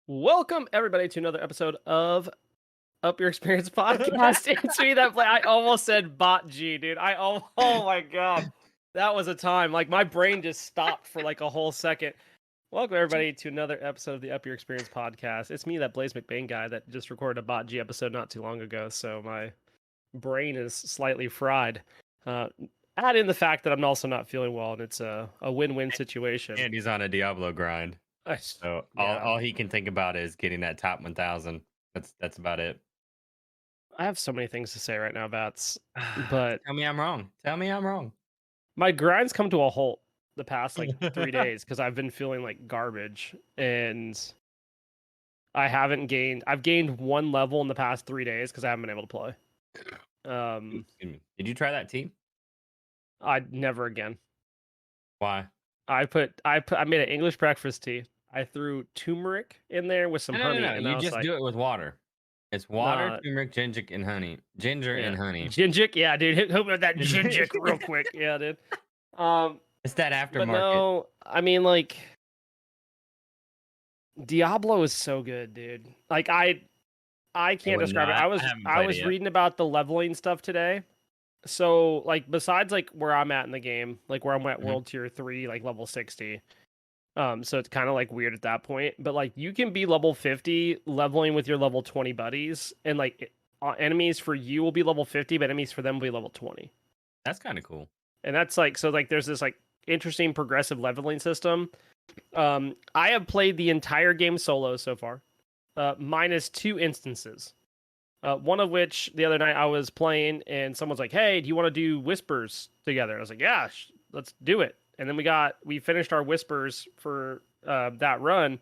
Welcome everybody to another episode of Up Your Experience podcast. It's me that play. I almost said bot G, dude. Oh my god, that was a time. Like my brain just stopped for like a whole second. Welcome everybody to another episode of the Up Your Experience podcast. It's me, that Blaise McBain guy that just recorded a bot G episode not too long ago, so my brain is slightly fried. Uh, Add in the fact that I'm also not feeling well, and it's a win-win situation. And he's on a Diablo grind. So all, Yeah, all he can think about is getting that top 1000. That's about it. I have so many things to say right now, Bats, but Tell me I'm wrong. Tell me I'm wrong. my grind's come to a halt the past like 3 days because I've been feeling like garbage and I haven't gained. I've gained one level in the past 3 days because I haven't been able to play. Excuse me. Did you try that tea? I never again. Why? I made an English breakfast tea. I threw turmeric in there with some honey, No. and You I was just like, do it with water. It's water, nah, turmeric, ginger, and honey. Ginger yeah, and honey. gingic, yeah, dude, hit me with that gingic real quick, yeah, dude. It's that But aftermarket. no, I mean like Diablo is so good, dude. Like I can't Would describe it. not. I haven't I played it was yet. reading about the leveling stuff today. So like besides like where I'm at in the game, like where I'm at Mhm. world tier 3, like level 60. So it's kind of like weird at that point, but like you can be level 50 leveling with your level 20 buddies and like enemies for you will be level 50, but enemies for them will be level 20. That's kind of cool. And that's like so like there's this like interesting progressive leveling system. I have played the entire game solo so far. Minus 2 instances. One of which the other night I was playing and someone's like, "Hey, do you want to do whispers together?" I was like, "Yeah, let's do it." And then we finished our whispers for that run,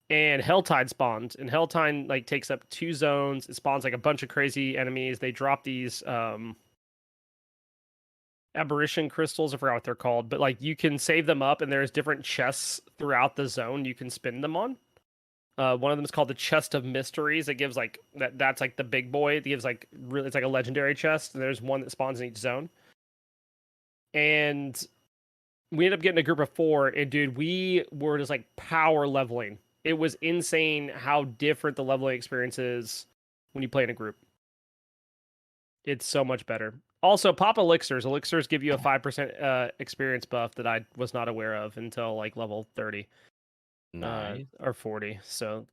and Helltide spawned. And Helltide like takes up 2 zones. It spawns like a bunch of crazy enemies. They drop these aberration crystals. I forgot what they're called, but like you can save them up, and there's different chests throughout the zone you can spin them on. One of them is called the Chest of Mysteries. It gives like that's like the big boy. It gives like really it's like a legendary chest. And there's one that spawns in each zone. And we ended up getting a group of 4, and dude, we were just like power leveling. It was insane how different the leveling experience is when you play in a group. It's so much better. Also, pop elixirs. Elixirs give you a 5% experience buff that I was not aware of until like level 30. Nice. Or 40. So,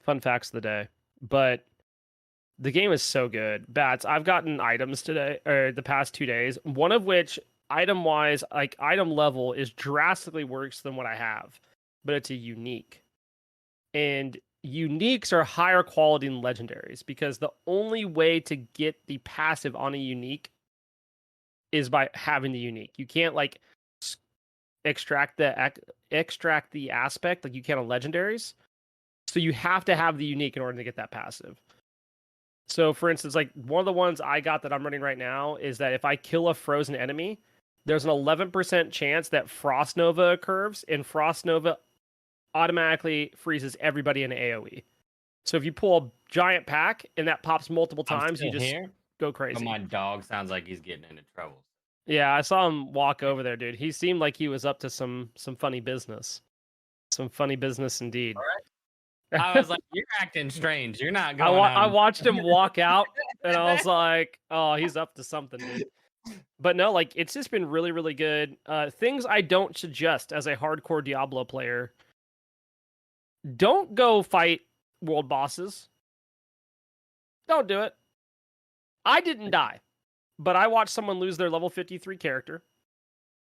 fun facts of the day. But the game is so good. Bats, I've gotten items today, or the past 2 days, one of which, item wise, like item level, is drastically worse than what I have, but it's a unique. And uniques are higher quality than legendaries because the only way to get the passive on a unique is by having the unique. You can't like extract the aspect like you can on legendaries. So you have to have the unique in order to get that passive. So for instance, like one of the ones I got that I'm running right now is that if I kill a frozen enemy, there's an 11% chance that Frost Nova occurs, and Frost Nova automatically freezes everybody in AoE. So if you pull a giant pack and that pops multiple I'm times, you still just here, go but crazy. my dog sounds like he's getting into trouble. Yeah, I saw him walk over there, dude. He seemed like he was up to some funny business. Some funny business indeed. I was like, "You're acting strange. You're not I going I on." watched him walk out, and I was like, "Oh, he's up to something, dude." But no, like it's just been really, really good. Things I don't suggest as a hardcore Diablo player: don't go fight world bosses. Don't do it. I didn't die, but I watched someone lose their level 53 character.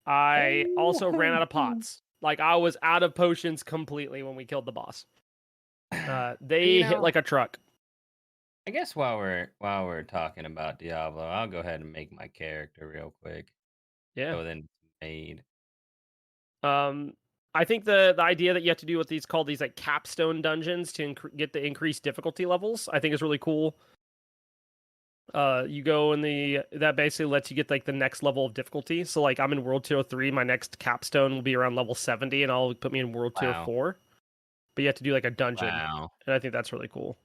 I also ran out of pots. Like I was out of potions completely when we killed the boss. They You hit know, like a truck. I guess while we're talking about Diablo, I'll go ahead and make my character real quick. Yeah. So then it's made. Um, I think the idea that you have to do what these called these like capstone dungeons to get the increased difficulty levels, I think is really cool. You go in that basically lets you get like the next level of difficulty. So like I'm in World 203, my next capstone will be around level 70, and I'll put me in World Wow. 204. But you have to do like a dungeon, Wow. and I think that's really cool.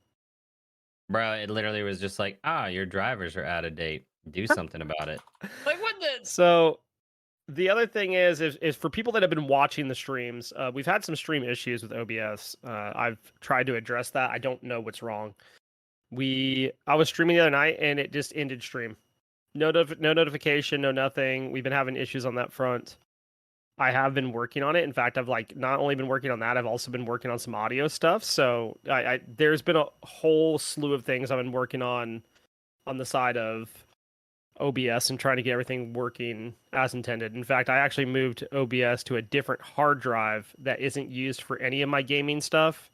Bro, it literally was just like, your drivers are out of date. Do something about it. Like, what the? So The other thing is for people that have been watching the streams, we've had some stream issues with OBS. I've tried to address that. I don't know what's wrong. I was streaming the other night and it just ended stream. No notification, no nothing. We've been having issues on that front. I have been working on it. In fact, I've like not only been working on that, I've also been working on some audio stuff. So there's been a whole slew of things I've been working on the side of OBS and trying to get everything working as intended. In fact, I actually moved OBS to a different hard drive that isn't used for any of my gaming stuff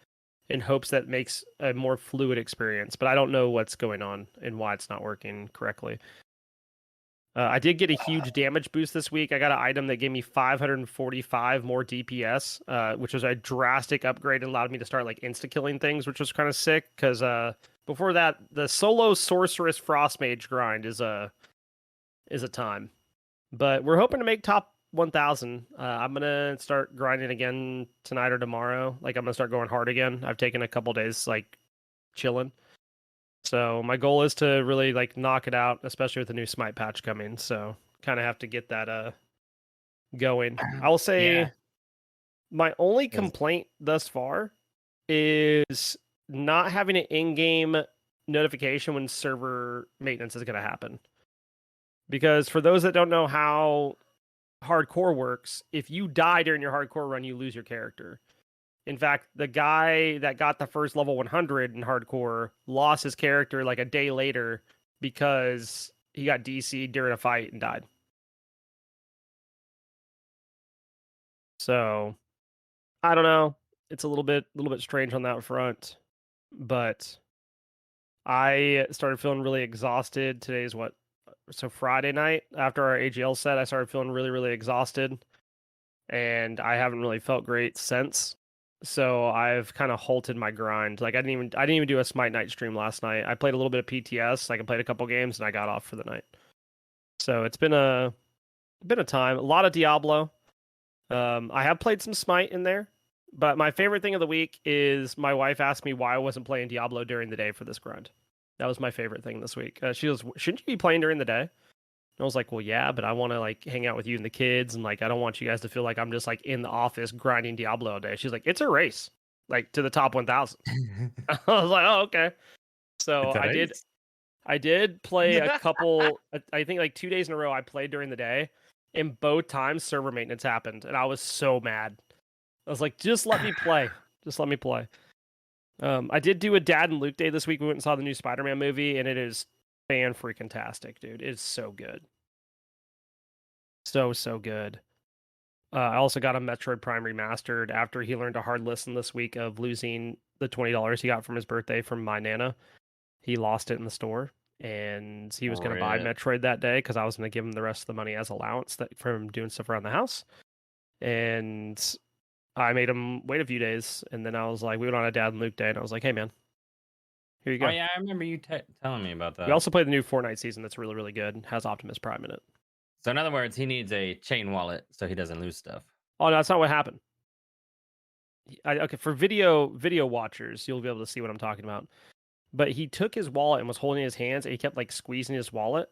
in hopes that makes a more fluid experience. But I don't know what's going on and why it's not working correctly. I did get a huge damage boost this week. I got an item that gave me 545 more DPS, which was a drastic upgrade and allowed me to start like insta killing things, which was kind of sick. Because before that, the solo sorceress frost mage grind is a time. But we're hoping to make top 1,000. I'm gonna start grinding again tonight or tomorrow. Like I'm gonna start going hard again. I've taken a couple days like chilling. So my goal is to really like knock it out, especially with the new Smite patch coming. So kind of have to get that going. I will say Yeah. my only 'Cause- complaint thus far is not having an in-game notification when server maintenance is going to happen. Because for those that don't know how hardcore works, if you die during your hardcore run, you lose your character. In fact, the guy that got the first level 100 in hardcore lost his character like a day later because he got DC'd during a fight and died. So, I don't know. It's a little bit strange on that front, but I started feeling really exhausted. Today's what? So Friday night after our AGL set, I started feeling really exhausted, and I haven't really felt great since. So I've kind of halted my grind. Like I didn't even do a Smite night stream last night. I played a little bit of PTS. Like I played a couple games and I got off for the night. So it's been a time. A lot of Diablo. I have played some Smite in there, but my favorite thing of the week is my wife asked me why I wasn't playing Diablo during the day for this grind. That was my favorite thing this week. She goes, "Shouldn't you be playing during the day?" I was like, well, yeah, but I want to like hang out with you and the kids, and like I don't want you guys to feel like I'm just like in the office grinding Diablo all day. She's like, it's a race, like to the top 1,000. I was like, oh, okay. So It's a race. I did play a couple. I think like 2 days in a row. I played during the day, and both times server maintenance happened, and I was so mad. I was like, just let me play, just let me play. I did do a Dad and Luke day this week. We went and saw the new Spider-Man movie, and it is fan freaking tastic, dude. It's so good. So good. I also got a Metroid Prime remastered after he learned a hard lesson this week of losing the $20 he got from his birthday from my Nana. He lost it in the store, and he was going to buy Rip. Metroid that day because I was going to give him the rest of the money as allowance from doing stuff around the house. And I made him wait a few days, and then I was like, we went on a Dad and Luke day, and I was like, hey man, here you go. Oh yeah, I remember you telling me about that. We also played the new Fortnite season that's really good. Has Optimus Prime in it. So in other words, he needs a chain wallet so he doesn't lose stuff. Oh no, that's not what happened. Okay, for video watchers, you'll be able to see what I'm talking about. But he took his wallet and was holding his hands, and he kept like squeezing his wallet,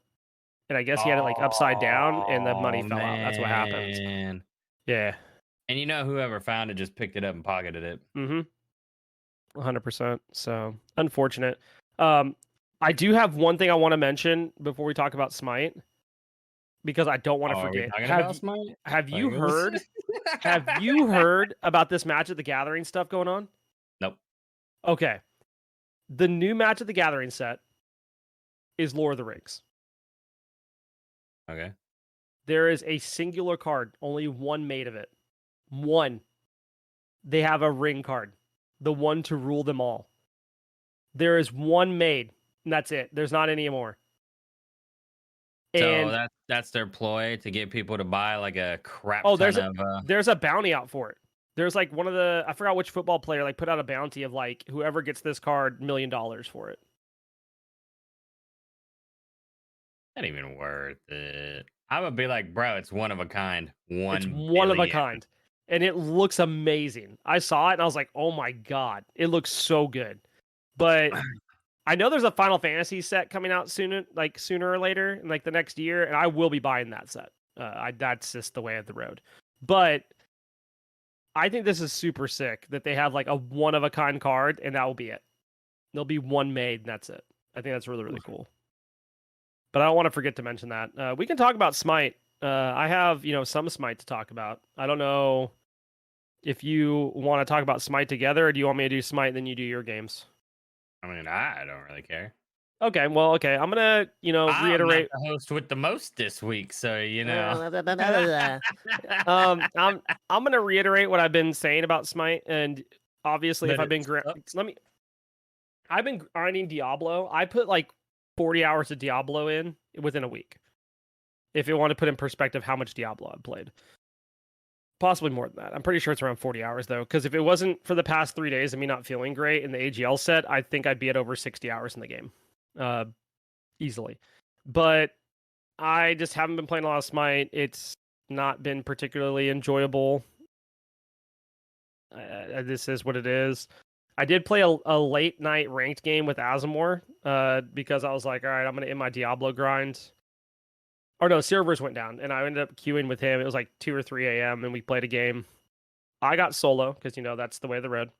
and I guess he had it like upside down, and the money fell out. That's what happened. Man. Yeah. And you know, whoever found it just picked it up and pocketed it. 100%. So unfortunate. I do have one thing I want to mention before we talk about Smite, because I don't want to Are we forget. talking about Smite? Have you Like, heard? Have you heard about this Match at the Gathering stuff going on? Nope. Okay. The new Match at the Gathering set is Lord of the Rings. Okay. There is a singular card, only one made of it. One. They have a ring card, the one to rule them all. There is one made, and that's it. There's not any more. And So that's their ploy to get people to buy like a crap there's ton there's a bounty out for it. There's like one of the, I forgot which football player like put out a bounty of like whoever gets this card $1 million for it. Not even worth it. I would be like, bro, it's one of a kind. It's one of a kind. And it looks amazing. I saw it and I was like, oh my God, it looks so good. But I know there's a Final Fantasy set coming out soon, like sooner or later, in like the next year, and I will be buying that set. That's just the way of the road. But I think this is super sick that they have like a one of a kind card, and that will be it. There'll be one made, and that's it. I think that's really, really cool. But I don't want to forget to mention that. We can talk about Smite. I have, some Smite to talk about. I don't know if you want to talk about Smite together, or do you want me to do Smite and then you do your games? I mean, I don't really care. Okay, well, okay. I'm gonna, I'm not reiterate. the host with the most this week, so I'm gonna reiterate what I've been saying about Smite, and obviously, if That I've been it sucks. I've been grinding Diablo. I put like 40 hours of Diablo in within a week. If you want to put in perspective how much Diablo I've played. Possibly more than that. I'm pretty sure it's around 40 hours though, because if it wasn't for the past 3 days of me not feeling great in the AGL set, I think I'd be at over 60 hours in the game. Easily. But I just haven't been playing a lot of Smite. It's not been particularly enjoyable. This is what it is. I did play a late night ranked game with Azamor because I was like, all right, I'm going to end my Diablo grind. Or no, servers went down, and I ended up queuing with him. It was like 2 or 3 a.m., and we played a game. I got solo, because, that's the way of the road.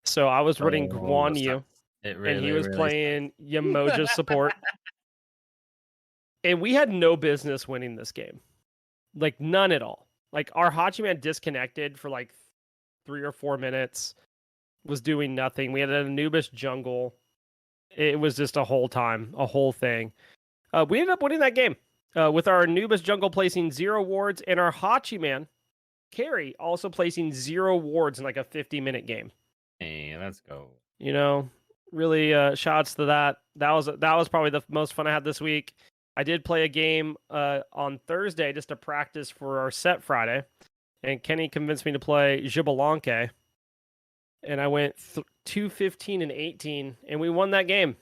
So I was running Guan Yu, and he was playing Yamoja support. And we had no business winning this game. Like, none at all. Like, our Hachiman disconnected for like 3 or 4 minutes, was doing nothing. We had an Anubis jungle. It was just a whole thing. We ended up winning that game with our Anubis jungle placing 0 wards and our Hachiman carry also placing 0 wards in like a 50-minute game. Hey, let's go. Really shouts to that. That was probably the most fun I had this week. I did play a game on Thursday just to practice for our set Friday, and Kenny convinced me to play Jibalanke, and I went 2-15 and 18, and we won that game.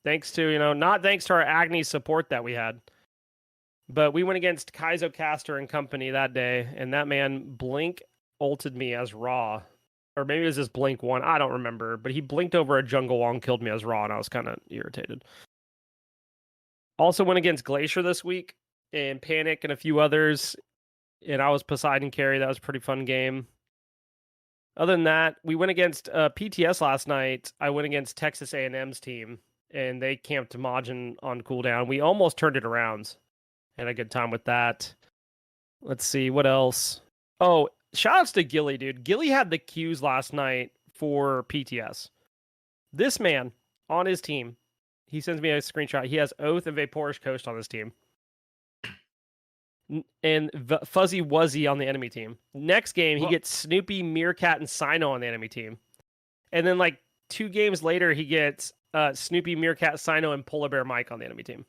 Thanks to, not thanks to our Agni support that we had, but we went against Kaizo Caster and company that day, and that man Blink ulted me as Raw. Or maybe it was just Blink 1. I don't remember, but he blinked over a jungle wall and killed me as Raw, and I was kind of irritated. Also went against Glacier this week, and Panic and a few others, and I was Poseidon carry. That was a pretty fun game. Other than that, we went against PTS last night. I went against Texas A&M's team, and they camped Majin on cooldown. We almost turned it around. Had a good time with that. Let's see, what else? Oh, shoutouts to Gilly, dude. Gilly had the queues last night for PTS. This man on his team, he sends me a screenshot. He has Oath and Vaporish Coast on his team. And Fuzzy Wuzzy on the enemy team. Next game, he gets Snoopy, Meerkat, and Sino on the enemy team. And then like 2 games later, he gets Snoopy, Meerkat, Sino, and Polar Bear Mike on the enemy team.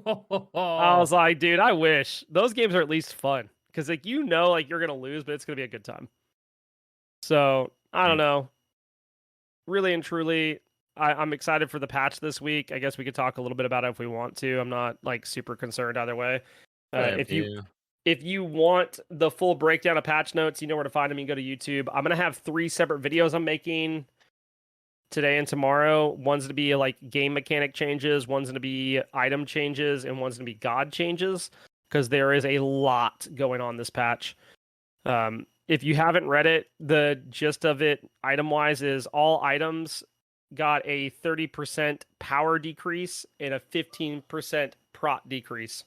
I was like, dude, I wish. Those games are at least fun. Because like you're going to lose, but it's going to be a good time. So, I don't know. Really and truly, I'm excited for the patch this week. I guess we could talk a little bit about it if we want to. I'm not like super concerned either way. If you want the full breakdown of patch notes, you know where to find them. You can go to YouTube. I'm going to have 3 separate videos I'm making today and tomorrow. One's to be like game mechanic changes, one's going to be item changes, and one's going to be god changes, because there is a lot going on this patch. If you haven't read it, the gist of it item-wise is all items got a 30% power decrease and a 15% prot decrease.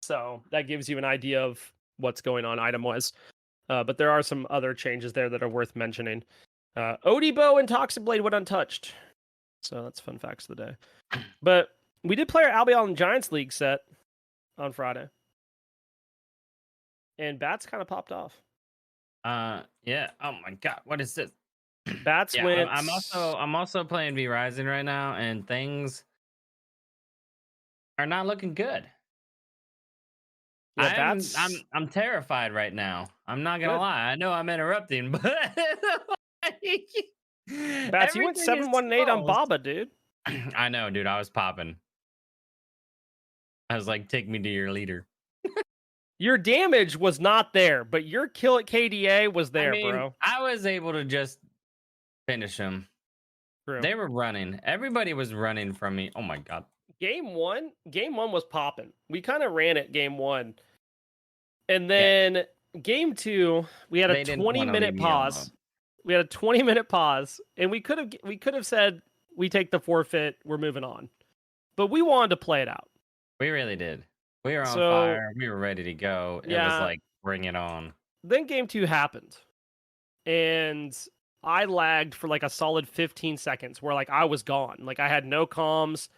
So that gives you an idea of what's going on item-wise. But there are some other changes there that are worth mentioning. Odibo and Toxic Blade went untouched. So that's fun facts of the day. But we did play our Albion Giants League set on Friday. And Bats kind of popped off. Yeah. Oh my god, what is this? Bats went. I'm also playing Verizon right now, and things are not looking good. Yeah, I'm terrified right now. I'm not gonna lie. I know I'm interrupting, but Bats, you went 7-1-8 on Baba, dude. I know, dude. I was popping. I was like, take me to your leader. Your damage was not there, but your kill at KDA was there, bro. I was able to just finish him. True. They were running. Everybody was running from me. Oh my god. Game one was popping. We kind of ran it game one, and Yeah, then game two we had a they didn't want to leave 20-minute me pause. alone. We had a 20-minute pause, and we could have said we take the forfeit, we're moving on, but we wanted to play it out. We really did. We were on So fire. We were ready to go. It was yeah, like, bring it on. then game two happened, and I lagged for like a solid 15 seconds where like I was gone. Like I had no comms,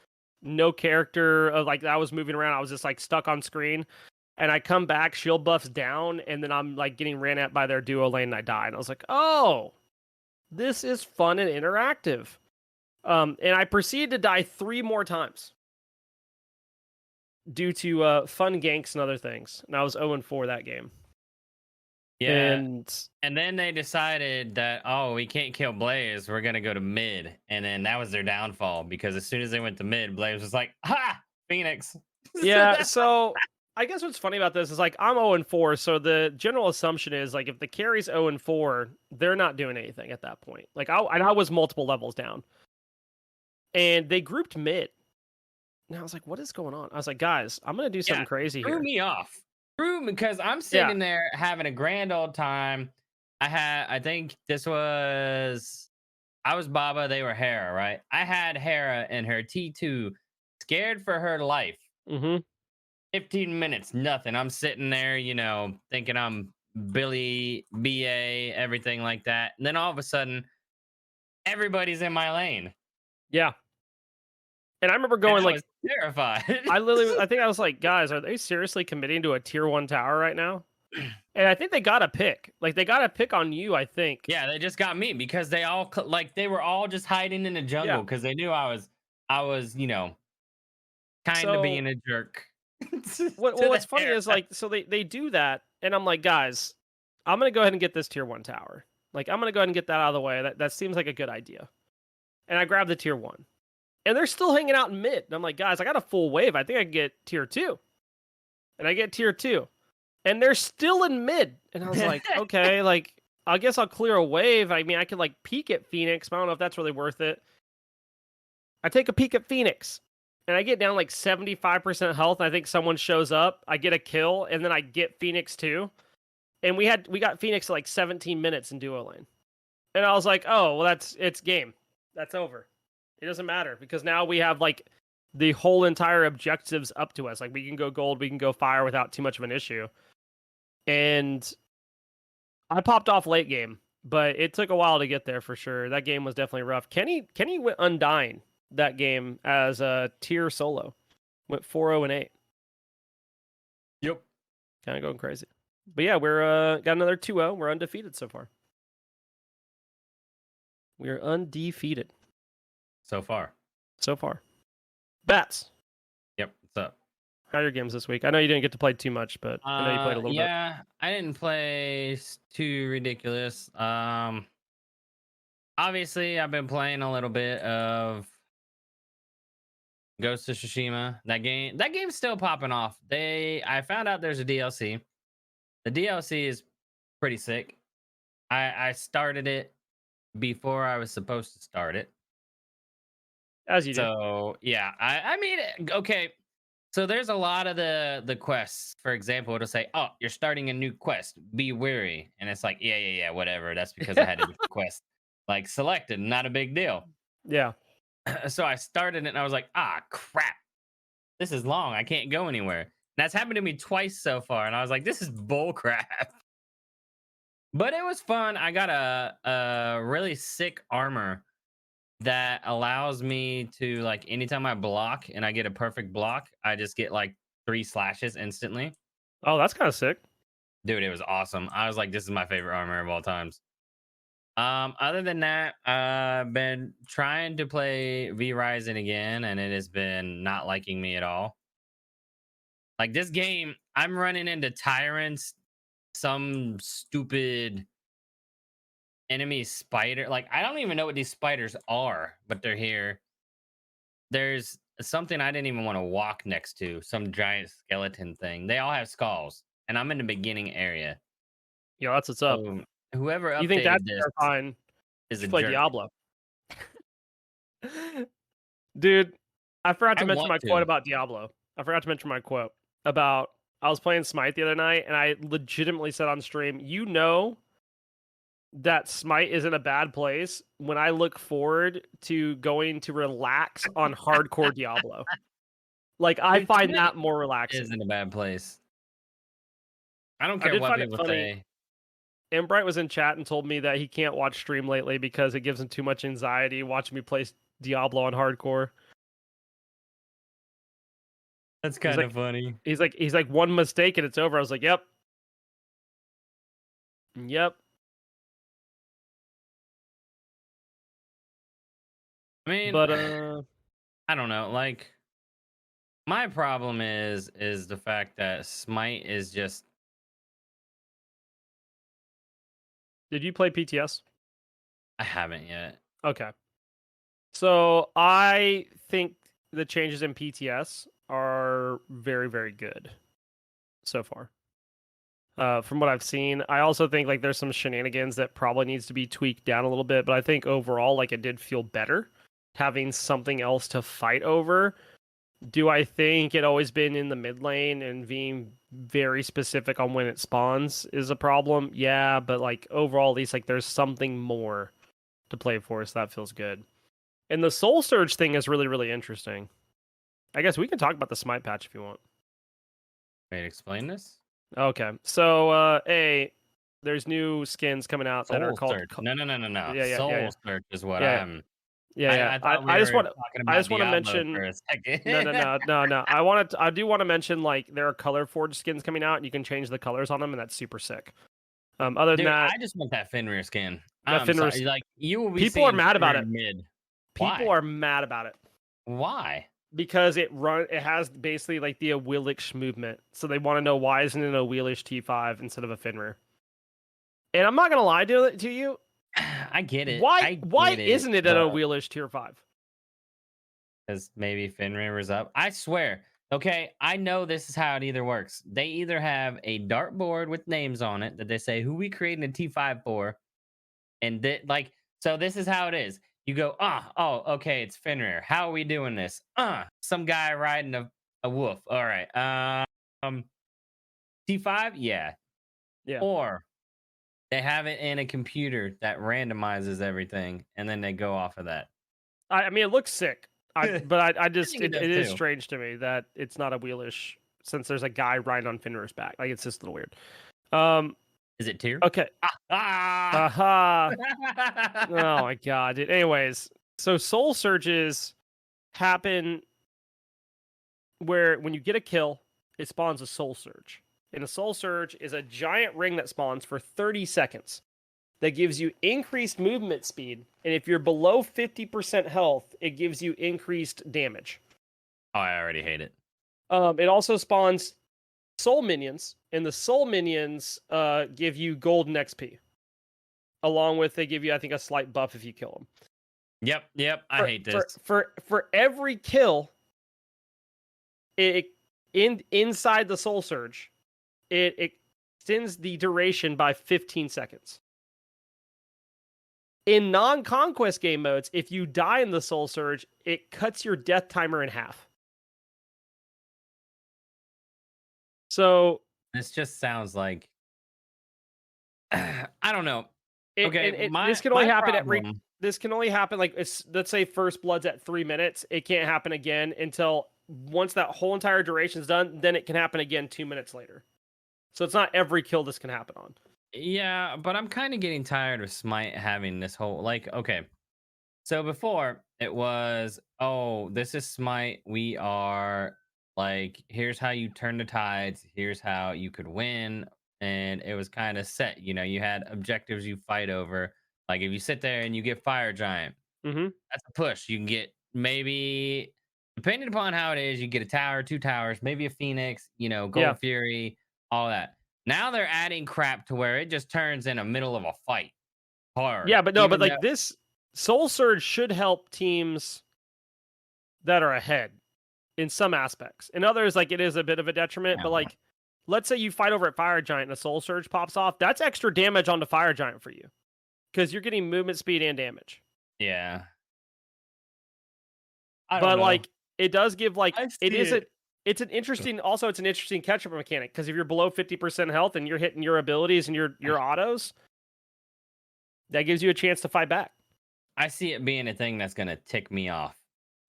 no character of like I was moving around. I was just like stuck on screen. And I come back, shield buffs down, and then I'm like getting ran at by their duo lane and I die. And I was like, oh, this is fun and interactive. And I proceeded to die 3 more times due to fun ganks and other things. And I was 0-4 that game. Yeah. And And then they decided that, oh, we can't kill Blaze. We're going to go to mid. And then that was their downfall because as soon as they went to mid, Blaze was like, ha, Phoenix. yeah, so I guess what's funny about this is like I'm 0-4, so the general assumption is like if the carry's 0-4, they're not doing anything at that point. Like I was multiple levels down, and they grouped mid. And I was like, what is going on? I was like, guys, I'm gonna do something Yeah, crazy threw here. me off. Threw me because I'm Yeah. sitting there having a grand old time. I think I was Baba, they were Hera, right? I had Hera in her T2, scared for her life. Mm-hmm. 15 minutes, nothing. I'm sitting there, thinking I'm Billy, BA, everything like that. And then all of a sudden, everybody's in my lane. Yeah. And I remember And going I like was terrified. I think I was like, guys, are they seriously committing to a tier 1 tower right now? And I think they got a pick. Like they got a pick on you, I think. Yeah, they just got me because they all they were all just hiding in the Yeah. jungle because they knew I was, kind of So being a jerk. what's funny is like so they do that, and I'm like, guys, I'm gonna go ahead and get this tier 1 tower. Like I'm gonna go ahead and get that out of the way. That seems like a good idea. And I grab the tier 1. And they're still hanging out in mid. And I'm like, guys, I got a full wave. I think I can get tier 2. And I get tier 2. And they're still in mid. And I was like, okay, like I guess I'll clear a wave. I mean, I could like peek at Phoenix, but I don't know if that's really worth it. I take a peek at Phoenix. And I get down like 75% health. And I think someone shows up. I get a kill, and then I get Phoenix too. And we got Phoenix like 17 minutes in duo lane. And I was like, oh, well, it's game. That's over. It doesn't matter because now we have like the whole entire objectives up to us. Like we can go gold, we can go fire without too much of an issue. And I popped off late game, but it took a while to get there for sure. That game was definitely rough. Kenny went undying that game as a tier solo. Went 4-0-8. Yep. Kind of going crazy. But yeah, we're got another 2-0. We're undefeated so far. We're undefeated So far. so far. Bats. Yep. What's up? How are your games this week? I know you didn't get to play too much, but I know you played a little bit. Yeah, I didn't play too ridiculous. Obviously, I've been playing a little bit of Ghost of Tsushima. That game's still popping off. I found out there's a DLC. The DLC is pretty sick. I started it before I was supposed to start it. As you do. So yeah, I mean, okay. So there's a lot of the quests. For example, it'll say, "Oh, you're starting a new quest. Be wary," and it's like, yeah, whatever. That's because I had a different quest like selected. Not a big deal. Yeah. So I started it, and I was like, ah, crap. This is long. I can't go anywhere. And that's happened to me twice so far, and I was like, this is bull crap. But it was fun. I got a really sick armor that allows me to, like, anytime I block and I get a perfect block, I just get like 3 slashes instantly. Oh, that's kind of sick. Dude, it was awesome. I was like, this is my favorite armor of all times. Other than that, I've been trying to play V Rising again, and it has been not liking me at all. Like this game, I'm running into tyrants, some stupid enemy spider. Like, I don't even know what these spiders are, but they're here. There's something I didn't even want to walk next to, some giant skeleton thing. They all have skulls, and I'm in the beginning area. Yo, that's what's up. So whoever You think that's updated this terrifying? is a Play jerk. Diablo. Dude, I forgot to I mention want my to. quote about Diablo. I forgot to mention my quote about I was playing Smite the other night, and I legitimately said on stream, you know that Smite is in a bad place when I look forward to going to relax on hardcore Diablo. Like, I Dude, find Smite that more is relaxing. in a bad place. I don't I care did what find it people funny. say. Embright was in chat and told me that he can't watch stream lately because it gives him too much anxiety watching me play Diablo on hardcore. That's He's kind like, of funny. he's like one mistake and it's over. I was like, yep, yep. I mean, But I don't know. Like, my problem is the fact that Smite is just. did you play PTS? I haven't yet. Okay. So I think the changes in PTS are very, very good so far. From what I've seen, I also think like there's some shenanigans that probably needs to be tweaked down a little bit, but I think overall, like it did feel better having something else to fight over. Do I think it always been in the mid lane and being very specific on when it spawns is a problem? Yeah, but like overall, at least like there's something more to play for, so that feels good. And the Soul Surge thing is really, really interesting. I guess we can talk about the Smite patch if you want. Wait, explain this. Okay, so there's new skins coming out that are Soul called. Search. No. Yeah, yeah, yeah, yeah, Soul Search is what yeah, I'm. yeah, yeah. I thought we I just were want talking I about just want to Diablo mention. for a second. No, no, no, no, no. I do want to mention like there are color forged skins coming out, and you can change the colors on them, and that's super sick. Other than Dude, that, I just want that Fenrir skin. that I'm Fenrir's sorry. Like, you will be people are seeing mad about Fenrir it. mid. People Why? are mad about it Why? because it has basically like the Awilish movement, so they want to know why isn't it a Awilish T5 instead of a Fenrir. And I'm not gonna lie to you, I get it. why I why get it. isn't it an But Awilish Tier 5? because maybe Fenrir was up. I swear. Okay, I know this is how it either works. They either have a dartboard with names on it that they say who we created a T5 for, and like, so this is how it is. You go, oh, okay, it's Fenrir. How are we doing this? Some guy riding a wolf. All right. T5, yeah. Yeah. Or they have it in a computer that randomizes everything, and then they go off of that. I mean, it looks sick. I just think it it does is too. strange to me that it's not a Wheelish since there's a guy riding on Fenrir's back. Like it's just a little weird. Is it tier? Okay. Ah! Aha. Oh my god, dude. Anyways, so soul surges happen where when you get a kill, it spawns a soul surge. And a soul surge is a giant ring that spawns for 30 seconds that gives you increased movement speed. And if you're below 50% health, it gives you increased damage. Oh, I already hate it. It also spawns soul minions, and the soul minions give you golden XP. Along with, they give you, I think, a slight buff if you kill them. Yep. I hate this. For every kill, inside the soul surge, it extends the duration by 15 seconds. In non-conquest game modes, if you die in the soul surge, it cuts your death timer in half. So This just sounds like I don't know. Okay, this can only my happen problem. this can only happen like let's say first blood's at 3 minutes. It can't happen again until once that whole entire duration's done. Then it can happen again 2 minutes later. So it's not every kill this can happen on. Yeah, but I'm kind of getting tired of Smite having this whole like. Okay, so before it was, oh, this is Smite. We are like, here's how you turn the tides. Here's how you could win, and it was kind of set. You know, you had objectives you fight over. Like if you sit there and you get Fire Giant, Mm-hmm. that's a push. You can get maybe, depending upon how it is, you get a tower, two towers, maybe a Phoenix, you know, Yeah. Gold Fury, all that. Now they're adding crap to where it just turns in the middle of a fight hard. Yeah, but no, but Even like though, this Soul Surge should help teams that are ahead in some aspects. In others, like it is a bit of a detriment, but like let's say you fight over at Fire Giant and a Soul Surge pops off, that's extra damage on the Fire Giant for you. Because you're getting movement speed and damage. yeah. I don't But know. like it does give like I it see isn't. it. It's an interesting. Also, it's an interesting catch-up mechanic because if you're below 50% health and you're hitting your abilities and your autos, that gives you a chance to fight back. I see it being a thing that's gonna tick me off.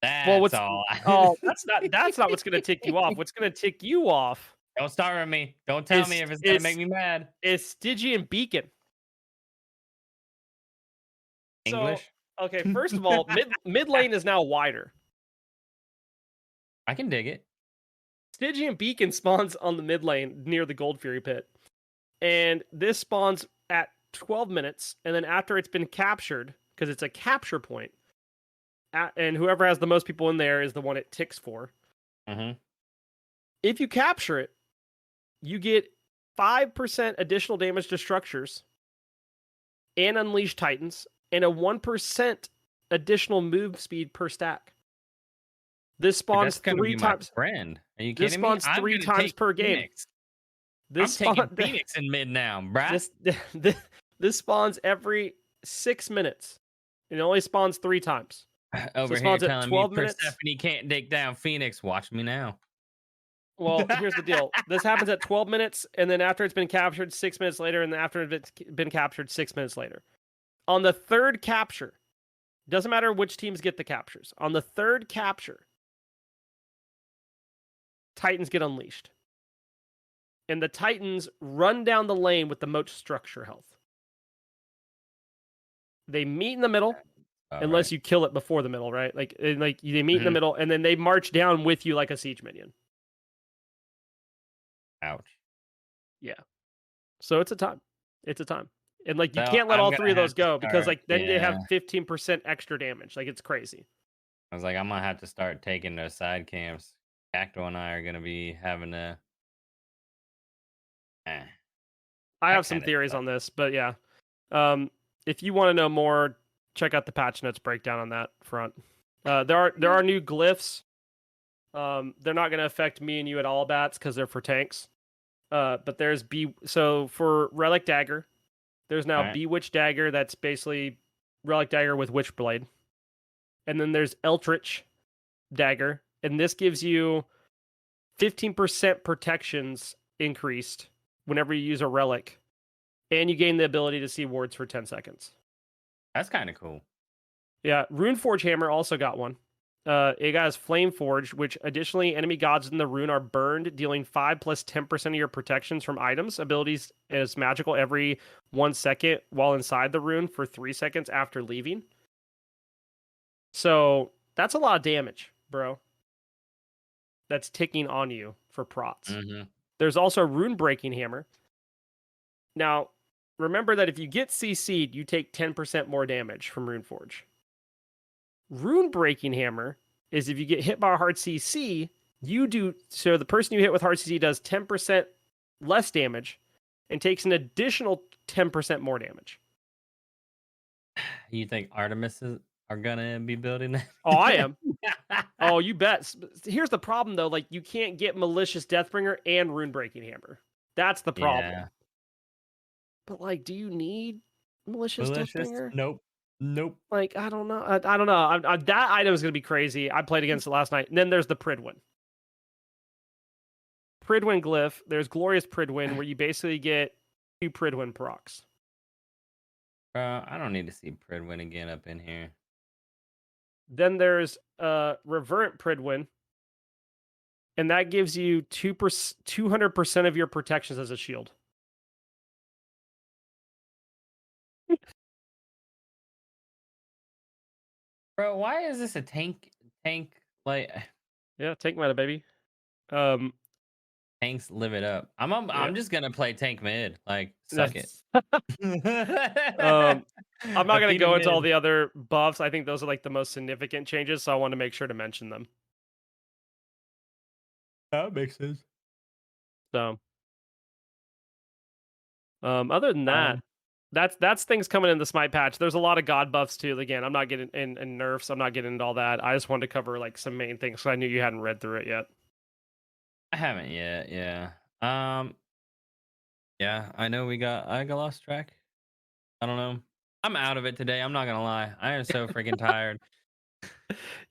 Well, That's what's all. oh, that's not what's gonna tick you off. What's gonna tick you off Don't start with me. Don't tell me is if it's gonna make is me mad. is Stygian Beacon. So English. okay, first of all, mid lane is now wider. I can dig it. Stygian Beacon spawns on the mid lane near the Gold Fury pit. And this spawns at 12 minutes, and then after it's been captured, because it's a capture point, and whoever has the most people in there is the one it ticks for. Mm-hmm. If you capture it, you get 5% additional damage to structures and unleash titans, and a 1% additional move speed per stack. This Dude, spawns that's gonna three be my times. friend. Are you This kidding me? spawns I'm three gonna times take per game. Phoenix. This I'm taking spawn, Phoenix in mid now, bruh. this spawns every 6 minutes. It only spawns 3 times. So Over it here spawns at telling me 12 minutes. Persephone can't take down Phoenix. Watch me now. Well, here's the deal. This happens at 12 minutes, and then after it's been captured, 6 minutes later, and then after it's been captured, 6 minutes later. On the third capture, doesn't matter which teams get the captures. On the third capture, Titans get unleashed. And the Titans run down the lane with the most structure health. They meet in the middle, All unless right. you kill it before the middle, right? Like they meet in the Mhm. middle, and then they march down with you like a siege minion. Ouch. Yeah. So it's a time. It's a time. And like you So can't let I'm all 3 gonna of have those to go because start. like then they Yeah. have 15% extra damage. Like it's crazy. I was like, I'm gonna have to start taking those side camps. Cacto and I are gonna be having to. Eh, I that have some kind of theories sucks. on this, but yeah. Um, if you want to know more, check out the patch notes breakdown on that front. There are new glyphs. They're not going to affect me and you at all, Bats, because they're for tanks. But there's so for Relic Dagger, there's now All right. Bewitch Dagger. That's basically Relic Dagger with Witchblade, and then there's Eldritch Dagger, and this gives you 15% protections increased whenever you use a relic, and you gain the ability to see wards for 10 seconds. That's kind of cool. Yeah, Runeforge Hammer also got one. It has Flame Forge, which additionally, enemy gods in the rune are burned, dealing 5 plus 10% of your protections from items. Abilities is magical every 1 second while inside the rune for 3 seconds after leaving. So that's a lot of damage, bro. That's ticking on you for prots. Mm-hmm. There's also Rune Breaking Hammer. Now, remember that if you get CC'd, you take 10% more damage from Runeforge. Rune Breaking Hammer is if you get hit by a hard CC, so the person you hit with hard CC does 10% less damage and takes an additional 10% more damage. You think Artemises are gonna be building that? Oh, I am. Oh, you bet. Here's the problem though, like you can't get Malicious Deathbringer and Rune Breaking Hammer. That's the problem. Yeah. But like, do you need Malicious Malicious? Deathbringer? Nope. Nope. Like, I don't know. I don't know. That item is going to be crazy. I played against it last night. And then there's the Pridwin. Pridwin glyph. There's Glorious Pridwin, where you basically get 2 Pridwin procs. Bro, I don't need to see Pridwin again up in here. Then there's Reverent Pridwin, and that gives you 200% of your protections as a shield. Bro, why is this a tank like Yeah, take meta, baby. tanks live it up? Yeah. I'm just gonna play tank mid. Like, suck it. That's, I'm not going to Athena go into all mid. the other buffs. I think those are like the most significant changes, so I want to make sure to mention them. That makes sense. So, other than that, Um, that's things coming in the Smite patch. There's a lot of god buffs too. Again, I'm not getting in nerfs. I'm not getting into all that. I just wanted to cover like some main things because I knew you hadn't read through it yet. I haven't yet, yeah. Yeah, I know I got lost track. I don't know. I'm out of it today. I'm not gonna lie. I am so freaking tired.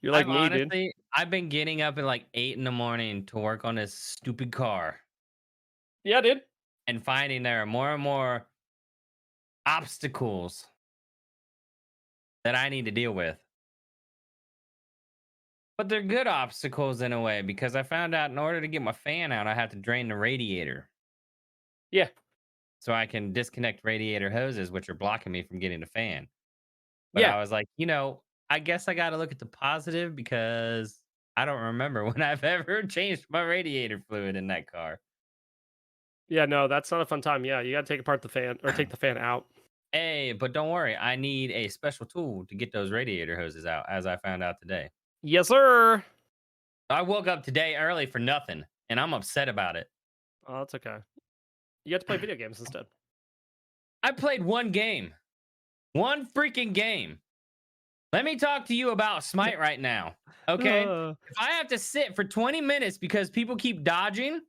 You're like I'm me, dude. honestly, I've been getting up at like 8 in the morning to work on this stupid car Yeah, dude. and finding there are more and more obstacles that I need to deal with. But they're good obstacles in a way because I found out in order to get my fan out, I have to drain the radiator Yeah. so I can disconnect radiator hoses, which are blocking me from getting the fan. But Yeah. I was like, I guess I got to look at the positive because I don't remember when I've ever changed my radiator fluid in that car. Yeah, no, that's not a fun time. Yeah, you gotta take apart the fan or take the fan out. Hey, but don't worry, I need a special tool to get those radiator hoses out, as I found out today. Yes, sir. I woke up today early for nothing, and I'm upset about it. Oh, that's okay. You have to play video games instead. I played one game, one freaking game. Let me talk to you about Smite right now. Okay. Uh, If I have to sit for 20 minutes because people keep dodging,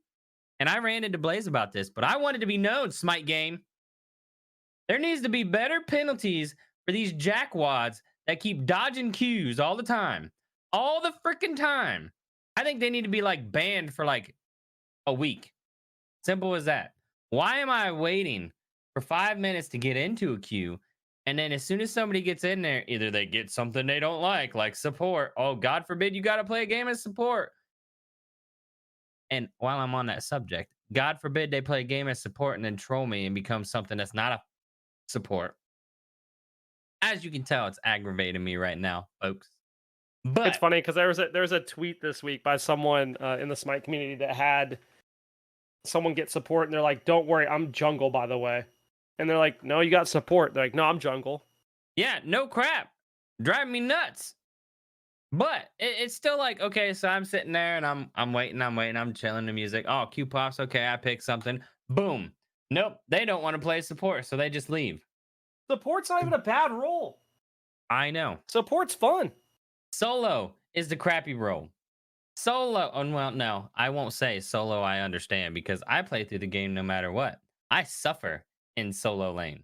and I ran into Blaze about this, but I wanted to be known, Smite game. There needs to be better penalties for these jackwads that keep dodging queues all the time. All the freaking time. I think they need to be like banned for like a week. Simple as that. Why am I waiting for 5 minutes to get into a queue? And then as soon as somebody gets in there, either they get something they don't like support. Oh, God forbid you got to play a game as support. And while I'm on that subject, God forbid they play a game as support and then troll me and become something that's not a support. As you can tell, it's aggravating me right now, folks. it's But funny because there was a tweet this week by someone in the Smite community that had someone get support, and they're like, "Don't worry, I'm jungle, by the way." And they're like, "No, you got support." They're like, "No, I'm jungle." yeah, no crap. Driving me nuts. But it's still like, okay, so I'm sitting there and I'm waiting, I'm chilling the music. Oh, Q pops, okay, I pick something. Boom. Nope, they don't want to play support, so they just leave. Support's not even a bad role. I know. Support's fun. Solo is the crappy role. Solo, oh, well, no, I won't say solo. I understand because I play through the game no matter what. I suffer in solo lane.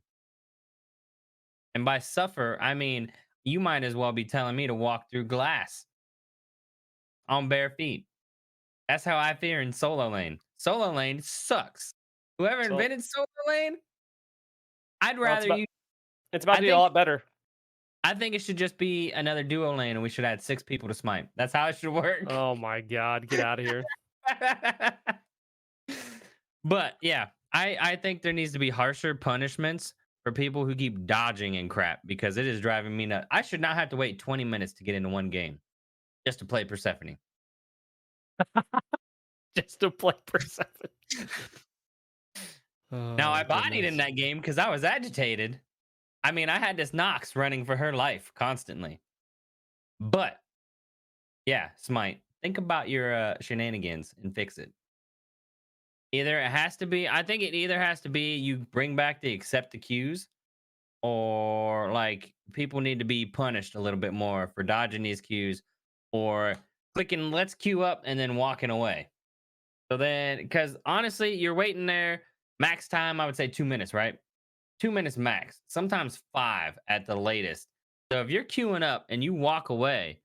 And by suffer, I mean you might as well be telling me to walk through glass on bare feet. That's how I fear in solo lane. Solo lane sucks. Whoever So invented solo lane, I'd well, rather you. it's about I to be a think lot better. I think it should just be another duo lane, and we should add 6 people to smite. That's how it should work. Oh my god, get out of here. But yeah, I think there needs to be harsher punishments for people who keep dodging and crap because it is driving me nuts. I should not have to wait 20 minutes to get into one game just to play Persephone. Just to play Persephone. Now I Oh, bodied in goodness. that game because I was agitated. I mean, I had this Nox running for her life constantly. But yeah, Smite, think about your shenanigans and fix it. Either it has to be, I think it either has to be you bring back the accept the cues, or like people need to be punished a little bit more for dodging these cues or clicking let's queue up and then walking away. So then, because honestly, you're waiting there, max time, I would say 2 minutes, right? 2 minutes max, sometimes 5 at the latest. So if you're queuing up and you walk away,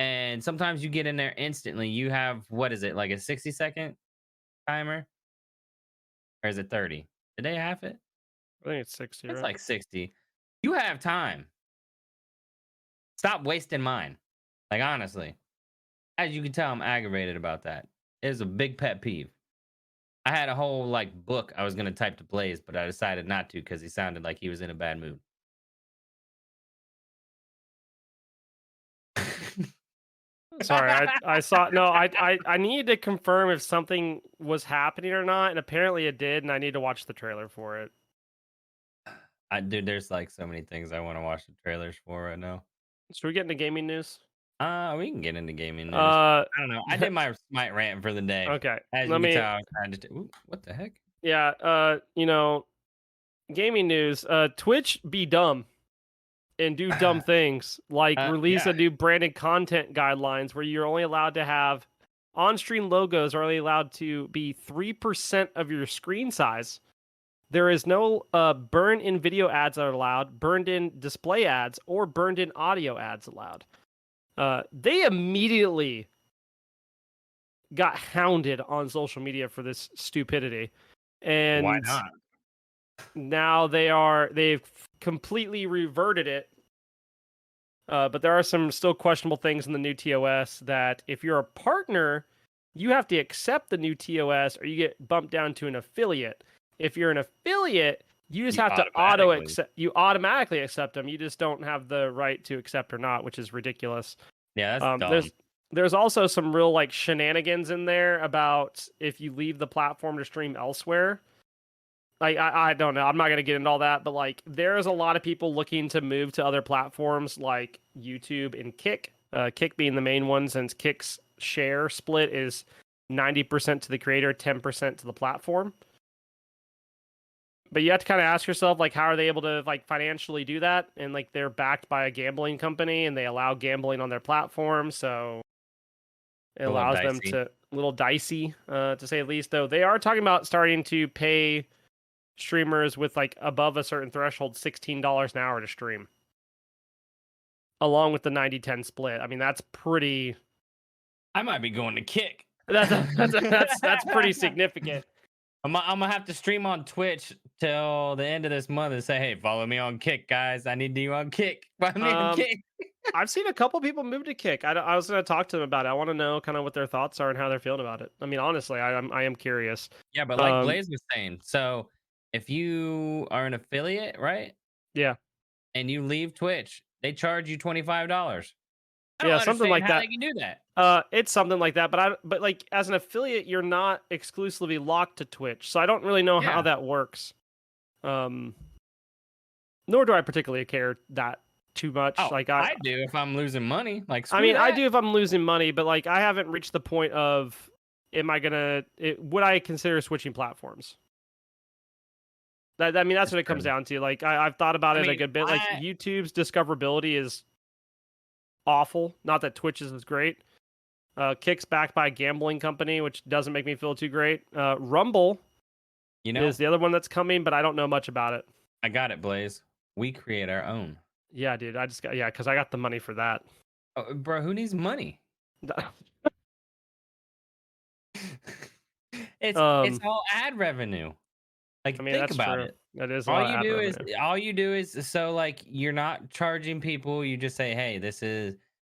and sometimes you get in there instantly, you have what is it, like a 60-second timer? Or is it 30? Did they have it? I think it's 60, It's right? like 60. You have time. Stop wasting mine. Like honestly. As you can tell, I'm aggravated about that. It is a big pet peeve. I had a whole like book I was gonna type to Blaze, but I decided not to because he sounded like he was in a bad mood. Sorry, I saw no, I needed to confirm if something was happening or not, and apparently it did, and I need to watch the trailer for it. Dude, there's like so many things I want to watch the trailers for right now. Should we get into gaming news? We can get into gaming news. Uh, I don't know. I did my Smite rant for the day. okay. As Let you can me. tell, I was trying to. Ooh, what the heck? Yeah. Gaming news. Twitch be dumb and do dumb things, like release Yeah. a new branded content guidelines where you're only allowed to have on-stream logos are only allowed to be 3% of your screen size. There is no burn-in video ads that are allowed, burned-in display ads, or burned-in audio ads allowed. They immediately got hounded on social media for this stupidity, Why and not? now they've completely reverted it. But there are some still questionable things in the new TOS that if you're a partner, you have to accept the new TOS or you get bumped down to an affiliate. If you're an affiliate, you just You have to automatically. you automatically accept them. You just don't have the right to accept or not, which is ridiculous. Yeah, that's Um, dumb. there's there's also some real like shenanigans in there about if you leave the platform to stream elsewhere. Like I don't know. I'm not gonna get into all that, but like there's a lot of people looking to move to other platforms like YouTube and Kick. Kick being the main one, since Kick's share split is 90% to the creator, 10% to the platform. But you have to kind of ask yourself, like, how are they able to like financially do that? And like they're backed by a gambling company, and they allow gambling on their platform, so it A little allows them dicey. to a little dicey, to say the least. Though they are talking about starting to pay streamers with like above a certain threshold $16 an hour to stream, along with the 90-10 split. I mean, that's pretty. I might be going to Kick. That's pretty significant. I'm gonna have to stream on Twitch till the end of this month and say, "Hey, follow me on Kick, guys. I need you on Kick. Follow me on Um, Kick." I've seen a couple people move to Kick. I was going to talk to them about it. I want to know kind of what their thoughts are and how they're feeling about it. I mean, honestly, I am curious. Yeah, but like Um, Blaze was saying, so if you are an affiliate, right, yeah, and you leave Twitch, they charge you $25. I don't yeah, something understand like how that. they can do that. It's something like that, but like as an affiliate, you're not exclusively locked to Twitch, so I don't really know how Yeah. that works. Um, Nor do I particularly care that too much. Oh, Like I do if I'm losing money. Like I screw mean, I that. do if I'm losing money, but like I haven't reached the point of, am I would I consider switching platforms? I mean, that's That's what it comes true. down to. Like I've thought about I it a mean, good bit. Like I YouTube's discoverability is awful. Not that Twitch's is great. Kick's backed by a gambling company, which doesn't make me feel too great. Rumble you is know, the other one that's coming, but I don't know much about it. I got it, Blaze. We create our own. Yeah, dude, I just got because I got the money for that. Oh, bro, who needs money? It's um, all ad revenue. I Like mean think that's about true. it. That is a All lot of you ad do is revenue. so like you're not charging people, you just say, "Hey, this is."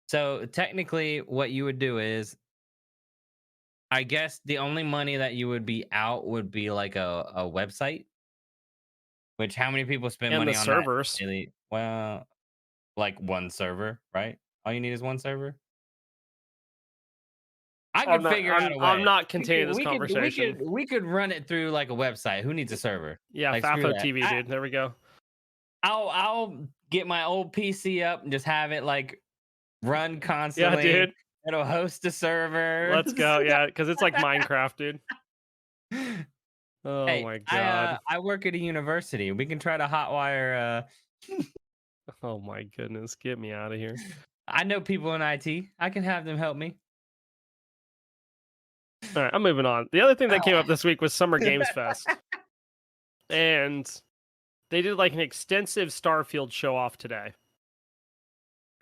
So technically what you would do is I guess the only money that you would be out would be like a website, which how many people spend And the money on that servers. daily? Well, like one server, right? All you need is one server. I I'm could not. figure out a I'm way. not continuing this conversation. We could run it through like a website. Who needs a server? Yeah, Like screw FAFO that. TV, dude. There we go. I'll get my old PC up and just have it like run Yeah, constantly. dude. It'll host a server. Let's go. Yeah, because it's like Minecraft, dude. Oh Hey, my god. I work at a university. We can try to hotwire. Oh my goodness. Get me out of here. I know people in IT. I can have them help me. All right, I'm moving on. The other thing that came up this week was Summer Games Fest, and they did like an extensive Starfield show off today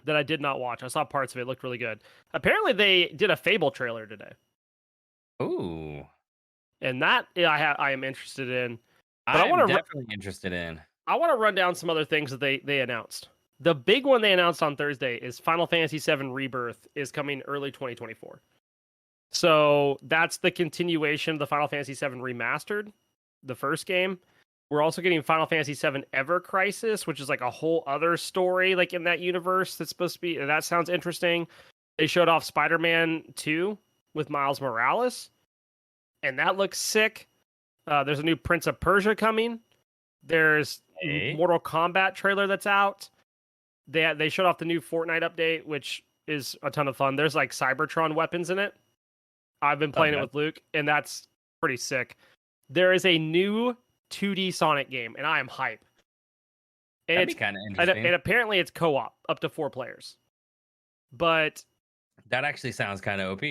that I did not watch. I saw parts of it. It looked really good. Apparently, they did a Fable trailer today, Ooh, and that I am interested in. But I am definitely interested in. I want to run down some other things that they announced. The big one they announced on Thursday is Final Fantasy VII Rebirth is coming early 2024. So that's the continuation of the Final Fantasy VII Remastered, the first game. We're also getting Final Fantasy VII Ever Crisis, which is like a whole other story, like in that universe that's supposed to be. That sounds interesting. They showed off Spider-Man 2 with Miles Morales, and that looks sick. There's a new Prince of Persia coming. There's Hey, Mortal Kombat trailer that's out. They showed off the new Fortnite update, which is a ton of fun. There's like Cybertron weapons in it. I've been playing it okay, with Luke, and that's pretty sick. There is a new 2D Sonic game, and I am hype. And that'd be it's kind of and interesting. apparently it's co-op up to 4 players. But That actually sounds kind of OP.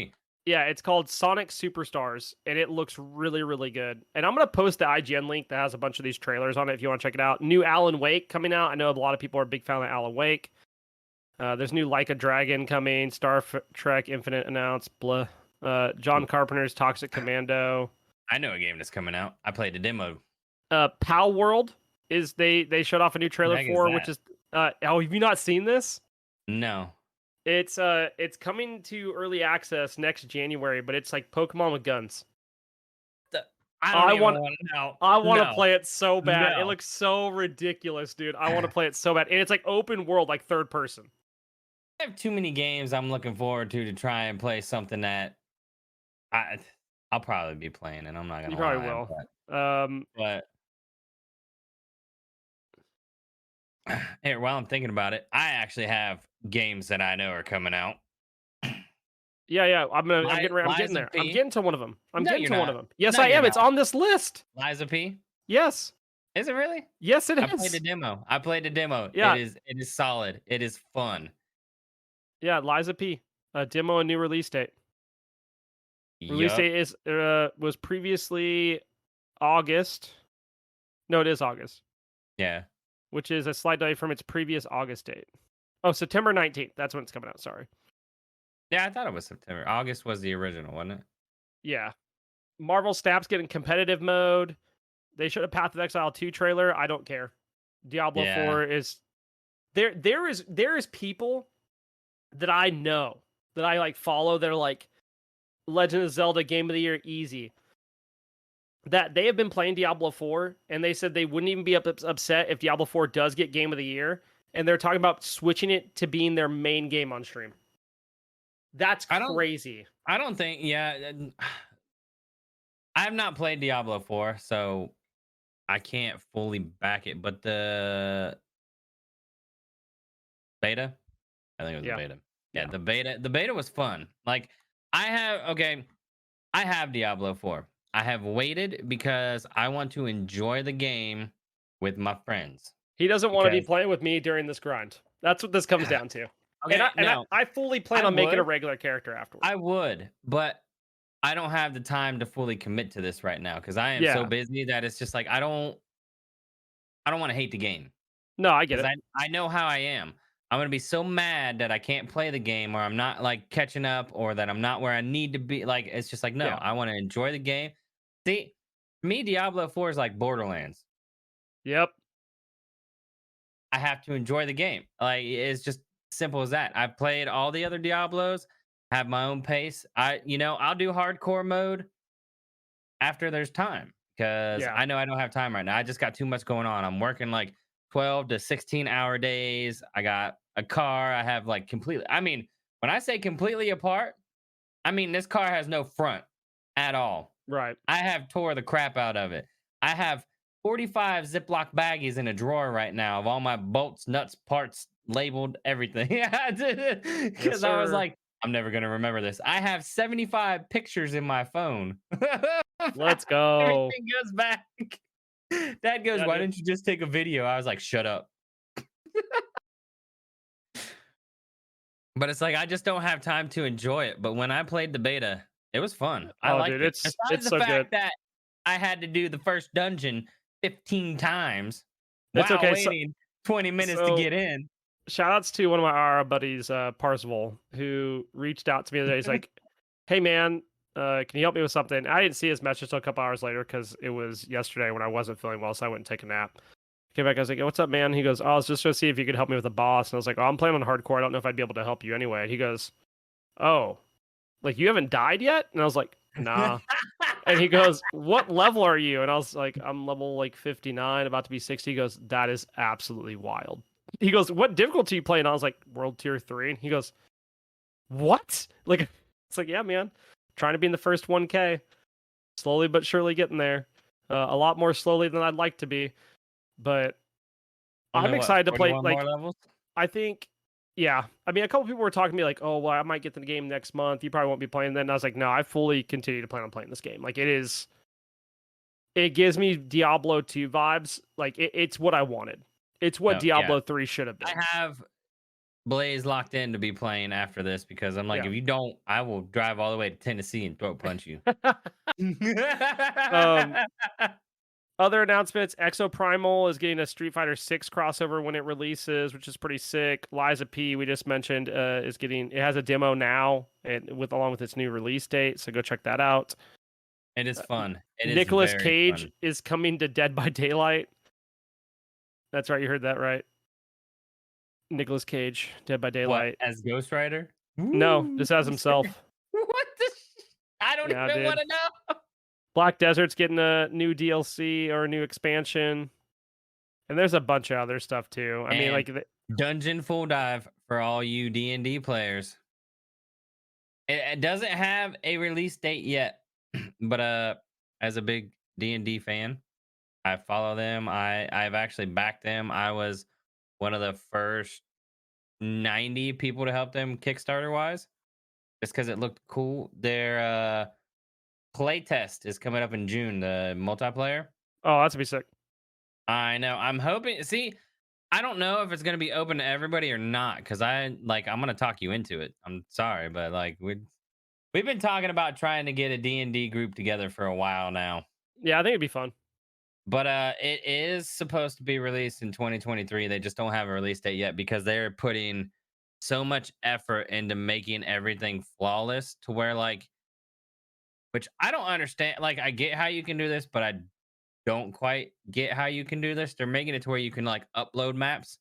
Yeah, it's called Sonic Superstars, and it looks really, really good. And I'm gonna post the IGN link that has a bunch of these trailers on it if you want to check it out. New Alan Wake coming out. I know a lot of people are a big fan of Alan Wake. There's new Like a Dragon coming. Star Trek Infinite announced. Blah. John Carpenter's Toxic Commando. I know a game that's coming out. I played the demo. Pal World is they showed off a new trailer The heck is for, which that? is oh, have you not seen this? No. It's coming to early access next January, but it's like Pokemon with guns. I I don't even want want to know. I want to No. play it so bad. It No. looks so ridiculous, dude. I want to play it so bad. And it's like open world, like third person. I have too many games I'm looking forward to try and play something that I I'll probably be playing, and I'm not You gonna probably lie, will. but here, while I'm thinking about it, I actually have games that I know are coming out. Yeah. I'm getting Liza there. I'm P. getting to one of them. I'm No, getting you're to one of not. them. Yes, No, I you're am. It's not. on this list. Liza P. Yes. Is it really? Yes, it I played the is. demo. I played the demo. Yeah. It is solid. It is fun. Yeah, Liza P. Demo and new release date. Release Yup. date is was previously August. No, it is August, Yeah. which is a slight delay from its previous August date. Oh, September 19th. That's when it's coming out. Sorry. Yeah, I thought it was September. August was the original, wasn't it? Yeah. Marvel Snap's getting competitive mode. They showed a Path of Exile 2 trailer. I don't care. Diablo Yeah. 4 is there is people that I know that I like follow that are like Legend of Zelda Game of the Year easy. That they have been playing Diablo 4 and they said they wouldn't even be upset if Diablo 4 does get Game of the Year, and they're talking about switching it to being their main game on stream. That's I don't crazy. I don't think I have not played Diablo 4, so I can't fully back it, but the beta, I think it was the Yeah. beta. Yeah, Yeah. the beta was fun. Like I have Diablo 4. I have waited because I want to enjoy the game with my friends. He doesn't want to be Because playing with me during this grind. That's what this comes down to. And okay, no, I fully plan I on making a would. regular character afterwards. I would, but I don't have the time to fully commit to this right now because I am so Yeah. busy that it's just like I don't want to hate the game No, I get because it. I know how I am. I'm gonna be so mad that I can't play the game or I'm not like catching up or that I'm not where I need to be. Like it's just like no, Yeah. I want to enjoy the game. See, me, Diablo 4 is like Borderlands. Yep. I have to enjoy the game. Like it's just simple as that. I've played all the other Diablos, have my own pace. I'll do hardcore mode after there's time because Yeah. I know I don't have time right now. I just got too much going on. I'm working like 12 to 16-hour days. I got a car. I have like completely, I mean, when I say completely apart, I mean, this car has no front at all. Right. I have tore the crap out of it. I have 45 Ziploc baggies in a drawer right now of all my bolts, nuts, parts, labeled everything. Yes, Because I was sir. like, I'm never going to remember this. I have 75 pictures in my phone. Let's go. Everything goes back. Dad goes, Yeah, why dude. didn't you just take a video? I was like, shut up. But it's like I just don't have time to enjoy it. But when I played the beta, it was fun. I Oh, liked dude, it. it's Besides the so good. fact that I had to do the first dungeon 15 times It's while okay. waiting 20 minutes to So get in. shout outs to one of my RR buddies, Parzival, who reached out to me the other day. He's like, "Hey man, can you help me with something?" I didn't see his message until a couple hours later because it was yesterday when I wasn't feeling well, so I went and take a nap. Came back, I was like, "What's up, man?" He goes, "Oh, I was just gonna see if you could help me with a boss." And I was like, "Oh, I'm playing on hardcore. I don't know if I'd be able to help you anyway." And he goes, "Oh, like you haven't died yet?" And I was like, "Nah." And he goes, "What level are you?" And I was like, "I'm level like 59, about to be 60." He goes, "That is absolutely wild." He goes, "What difficulty you playing?" And I was like, "World Tier 3." And he goes, "What?" Like, it's like, "Yeah, man. Trying to be in the first 1K. Slowly but surely getting there. A lot more slowly than I'd like to be. But And I'm then what, excited to play. 41 more Like, levels? I think, yeah. I mean, a couple people were talking to me like, "Oh, well, I might get the game next month. You probably won't be playing then." And I was like, "No, I fully continue to plan on playing this game. Like, it gives me Diablo 2 vibes. Like, it's what I wanted. It's what No, yeah. Diablo 3 should have been." I have Blaze locked in to be playing after this because I'm like, Yeah. if you don't, I will drive all the way to Tennessee and throat punch you. um, Other announcements: Exo Primal is getting a Street Fighter 6 crossover when it releases, which is pretty sick. Liza P, we just mentioned, is getting it has a demo now, and along with its new release date. So go check that out. It is Uh, fun. It is Nicolas very Cage fun. is coming to Dead by Daylight. That's right, you heard that right. Nicolas Cage, Dead by What, Daylight. as Ghost Rider? No, Ooh. just as himself. What the I don't Yeah, even dude. want to know. Black Desert's getting a new DLC or a new expansion, and there's a bunch of other stuff too. I mean, And like, Dungeon Full Dive for all you D&D players. It doesn't have a release date yet, but as a big D&D fan, I follow them. I've actually backed them. I was one of the first 90 people to help them Kickstarter wise, just because it looked cool. Their play test is coming up in June, the multiplayer. oh, that's gonna be sick. I know. I'm hoping. See, I don't know if it's gonna be open to everybody or not, because I'm gonna talk you into it. I'm sorry, but like we've been talking about trying to get a D&D group together for a while now. Yeah, I think it'd be fun. But it is supposed to be released in 2023. They just don't have a release date yet because they're putting so much effort into making everything flawless to where like, which I don't understand. Like I get how you can do this, but I don't quite get how you can do this. They're making it to where you can like upload maps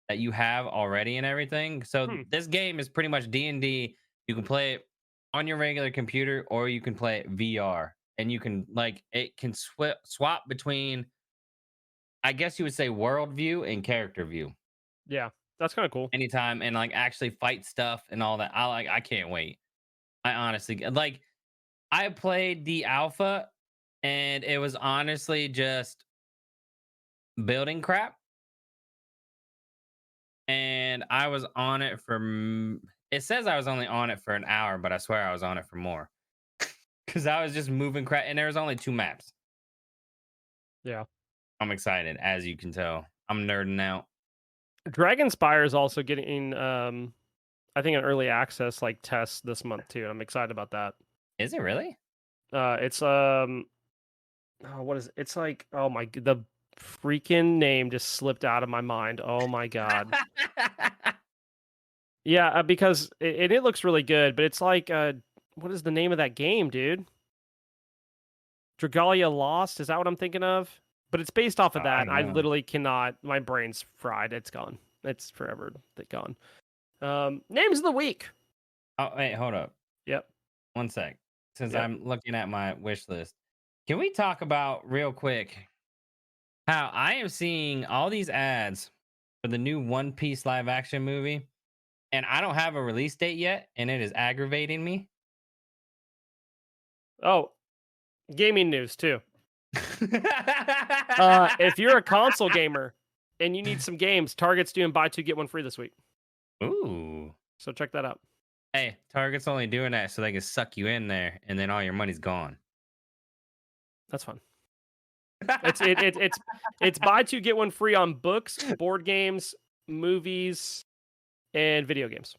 that you have already and everything. So Hmm. this game is pretty much D&D. You can play it on your regular computer or you can play it VR, and you can like it can swap between, I guess you would say, world view and character view Yeah, that's kind of cool. anytime, and like actually fight stuff and all that. I can't wait. I honestly like I played the alpha and it was honestly just building crap, and I was on it for it says I was only on it for an hour, but I swear I was on it for more because I was just moving crap, and there was only 2 maps. Yeah, I'm excited, as you can tell. I'm nerding out. Dragonspire is also getting I think an early access like test this month too. I'm excited about that. Is it really? It's oh, what is it? It's like, oh my the freaking name just slipped out of my mind. Oh my god. Yeah, because it looks really good, but it's like what is the name of that game, dude? Dragalia Lost, is that what I'm thinking of? But it's based off of I that, and don't I know. literally cannot, my brain's fried. It's gone. It's forever gone. Names of the week. Oh wait, hold up. Yep. One sec. Since Yep. I'm looking at my wish list, can we talk about real quick how I am seeing all these ads for the new One Piece live action movie, and I don't have a release date yet, and it is aggravating me. Oh, gaming news too. If you're a console gamer and you need some games, Target's doing buy two get one free this week. Ooh. So check that out. Hey, Target's only doing that so they can suck you in there, and then all your money's gone. That's fun. It's buy two get one free on books, board games, movies, and video games.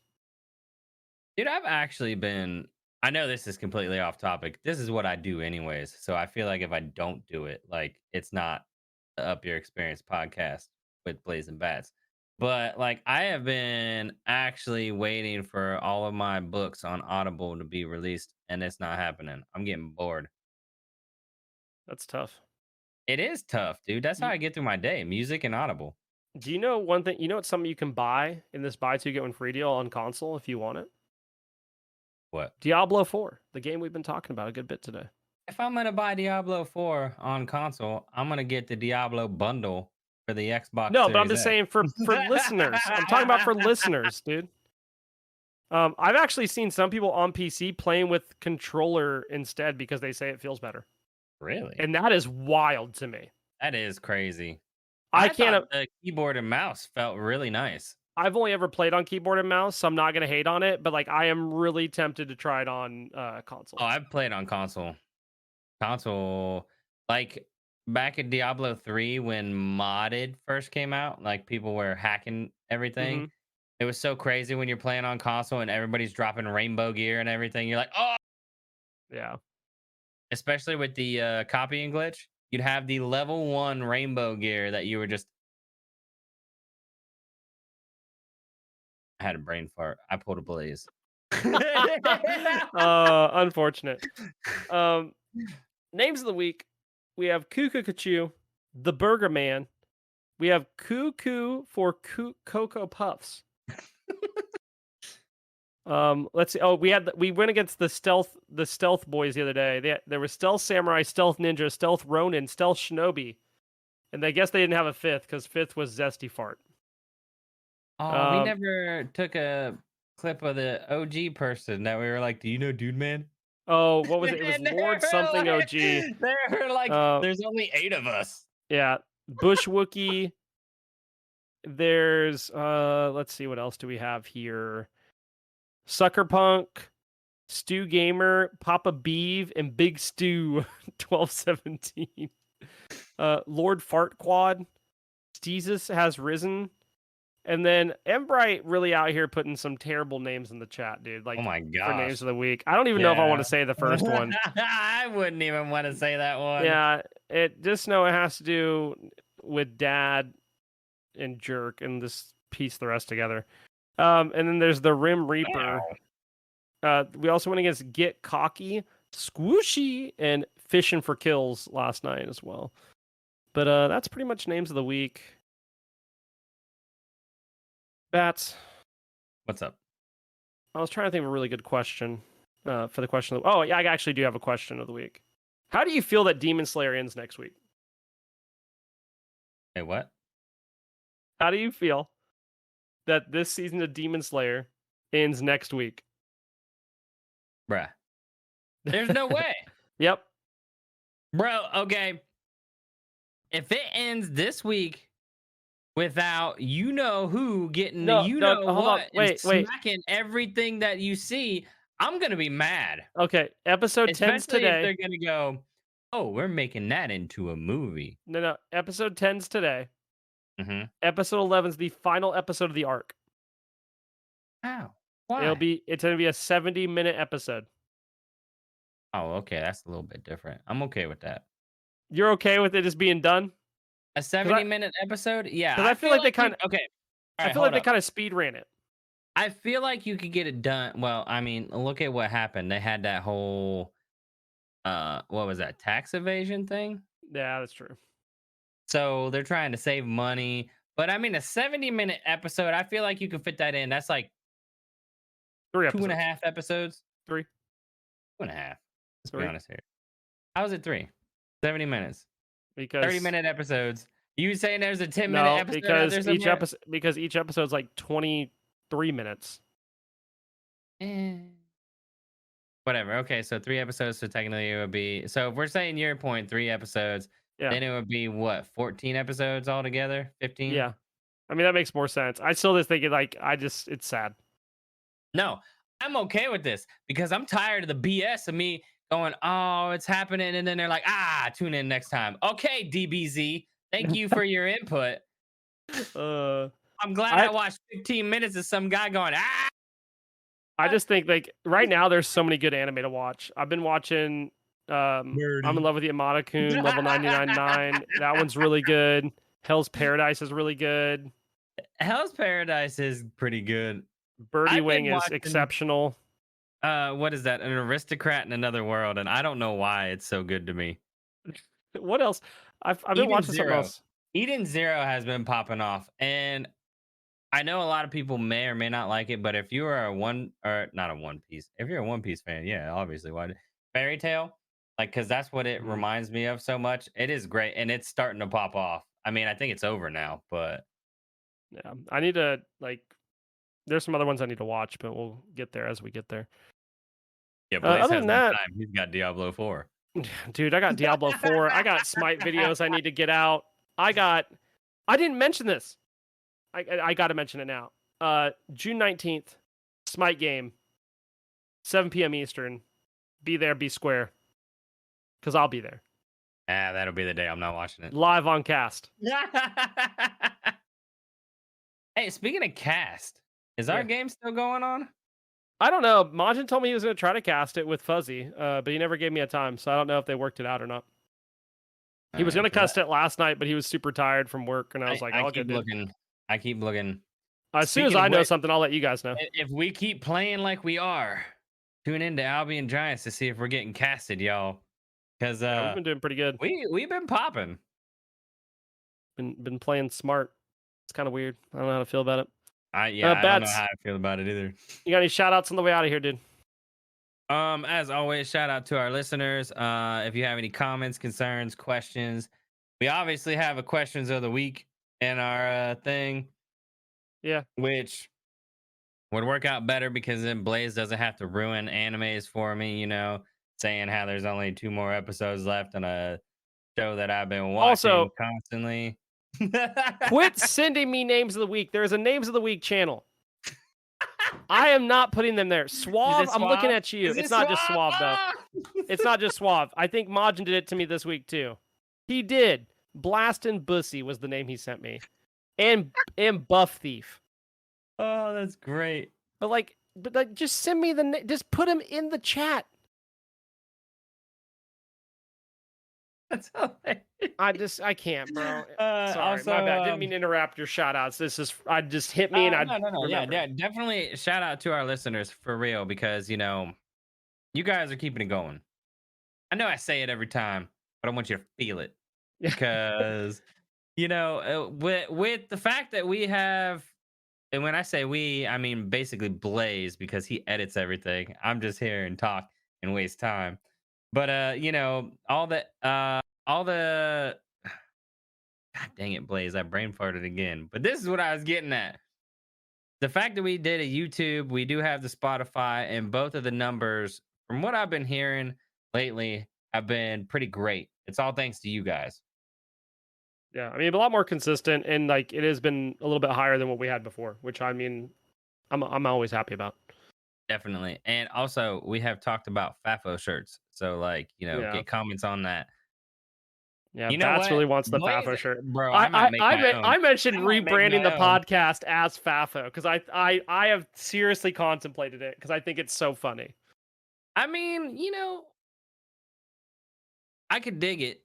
Dude, I've actually been. I know this is completely off topic. This is what I do anyways. So I feel like if I don't do it, like it's not the Up Your Experience podcast with Blaise and Bats. But like I have been actually waiting for all of my books on Audible to be released, and it's not happening. I'm getting bored. That's tough. It is tough, dude. That's how You, I get through my day. Music and Audible. do you know one thing? You know what's something you can buy in this buy two get one free deal on console if you want it? What? Diablo 4, the game we've been talking about a good bit today. If I'm gonna buy Diablo 4 on console, I'm gonna get the Diablo bundle for the Xbox No, but I'm Series just X. saying for listeners. I'm talking about for listeners, dude. I've actually seen some people on PC playing with controller instead because they say it feels better, Really? and that is wild to me. That is crazy. I I thought can't. the keyboard and mouse felt really nice. I've only ever played on keyboard and mouse, so I'm not gonna hate on it. But like, I am really tempted to try it on console. Oh, I've played on console. Console, like back in Diablo 3 when modded first came out, like people were hacking everything. Mm-hmm. It was so crazy when you're playing on console and everybody's dropping rainbow gear and everything. You're like, oh, Yeah. especially with the copying glitch. You'd have the level 1 rainbow gear that you were just. I had a brain fart. I pulled a Blaze. Unfortunate. Names of the week. We have Cuckoo, the Burger Man. We have Cuckoo for Cocoa Puffs. Let's see. Oh, we went against the stealth boys the other day. There was stealth samurai, stealth ninja, stealth ronin, stealth shinobi, and I guess they didn't have a fifth because fifth was zesty fart. Oh, we never took a clip of the OG person that we were like, do you know Dude Man? Oh, what was it? It was Lord something OG. They were like, there's only 8 of us. Yeah, Bush Wookie. There's let's see, what else do we have here? Sucker Punk, Stu Gamer, Papa Beeve, and Big Stu 1217. Lord Fart Quad, Jesus has risen. And then Embright really out here putting some terrible names in the chat, dude. Like, oh my for names gosh. of the week. I don't even know if I want to say the first one. I wouldn't even want to say that one. Yeah, just know it has to do with dad and jerk, and just piece the rest together. And then there's the Rim Reaper. We also went against Get Cocky, Squooshy, and Fishing for Kills last night as well. But that's pretty much names of the week. Bats. What's up? I was trying to think of a really good question for the question. Oh, yeah, I actually do have a question of the week. How do you feel that Demon Slayer ends next week? Hey, what? How do you feel that this season of Demon Slayer ends next week? Bruh. There's no way. Yep. Bro, okay. If it ends this week without you know who getting the hold on. Wait. smacking everything that you see, I'm gonna be mad. Okay, episode 10's Especially if today. they're gonna go, oh, we're making that into a movie. No. Episode 10's today. Mm-hmm. Episode 11's the final episode of the arc. How? Why? It's gonna be a 70-minute episode. Oh, okay. That's a little bit different. I'm okay with that. You're okay with it just being done? A 70-minute episode? Yeah. Because I feel like they kind of okay. All right, I feel like they kind of speed ran it. I feel like you could get it done. Well, I mean, look at what happened. They had that whole what was that, tax evasion thing? Yeah, that's true. So they're trying to save money. But I mean, a 70-minute episode, I feel like you could fit that in. That's like 3 episodes. 2.5 episodes. 3. 2.5. Let's 3. be honest here. How is it 3? 70 minutes. Because 30-minute episodes. You saying there's a 10-minute episode? Because each episode's like 23 minutes. Whatever. Okay, so 3 episodes. So technically it would be. So if we're saying your point, 3 episodes, then it would be what, 14 episodes altogether? 15? Yeah. I mean, that makes more sense. I still just think it's sad. No, I'm okay with this because I'm tired of the BS of me going, oh, it's happening. And then they're like, tune in next time. Okay, DBZ. Thank you for your input. I'm glad I watched 15 minutes of some guy going, I just think, like, right now there's so many good anime to watch. I've been watching I'm in Love with Yamada-kun, level 99.9. That one's really good. Hell's Paradise is really good. Hell's Paradise is pretty good. Birdie Wing is exceptional. What is that? An Aristocrat in Another World, and I don't know why it's so good to me. What else? I've been watching something else. Eden Zero has been popping off, and I know a lot of people may or may not like it, but if you are if you're a One Piece fan, yeah, obviously, why? Fairy Tail, like, because that's what it reminds me of so much. It is great, and it's starting to pop off. I mean, I think it's over now, but yeah, I need to, like, there's some other ones I need to watch, but we'll get there as we get there. Yeah, Blaise other than that, time. He's got Diablo 4. Dude, I got Diablo 4. I got Smite videos I need to get out. I didn't mention this. I got to mention it now. June 19th, Smite game, 7 p.m. Eastern. Be there, be square. Because I'll be there. That'll be the day I'm not watching it. Live on cast. Hey, speaking of cast, Is Yeah. our game still going on? I don't know. Majin told me he was going to try to cast it with Fuzzy, but he never gave me a time, so I don't know if they worked it out or not. He All was right, going to because cast it last night, but he was super tired from work, and I was like, I "All keep good, dude." looking. I keep looking. As soon as Speaking of I know which, something, I'll let you guys know. if we keep playing like we are, tune into Albion Giants to see if we're getting casted, y'all. Because Yeah, we've been doing pretty good. we've been popping. Been playing smart. It's kind of weird. I don't know how to feel about it. I don't know how Bats, I feel about it either. you got any shout outs on the way out of here, dude? As always, shout out to our listeners. If you have any comments, concerns, questions, we obviously have a questions of the week in our thing, Yeah. which would work out better because then Blaze doesn't have to ruin animes for me, saying how there's only 2 more episodes left on a show that I've been watching Also, constantly. quit sending me names of the week. There is a names of the week channel. I am not putting them there. Is Suave, it I'm looking Suave? at you. Is it It's not just Suave? Suave though. Ah! It's not just Suave. I think Majin did it to me this week too. He did. Blastin' Bussy was the name he sent me, and Buff Thief. Oh, that's great. But just send me just put him in the chat. That's hilarious. I can't, bro. Sorry, Also, my bad. Didn't mean to interrupt your shout outs. This is I just hit me and I no. Yeah, remember. definitely shout out to our listeners for real because you guys are keeping it going. I know I say it every time, but I want you to feel it because with the fact that we have, and when I say we, I mean basically Blaze because he edits everything. I'm just here and talk and waste time. But all the God dang it, Blaze, I brain farted again. But this is what I was getting at. The fact that we did a YouTube, we do have the Spotify, and both of the numbers, from what I've been hearing lately, have been pretty great. It's all thanks to you guys. Yeah, I mean a lot more consistent, and like it has been a little bit higher than what we had before, which I mean, I'm always happy about. Definitely. And also, we have talked about FAFO shirts. So, Yeah, get comments on that. yeah. You know Bats what? really wants the Blaze, Fafo shirt. bro, I might make my own. I mentioned I might make rebranding the my own. podcast as Fafo because I have seriously contemplated it because I think it's so funny. I mean, I could dig it.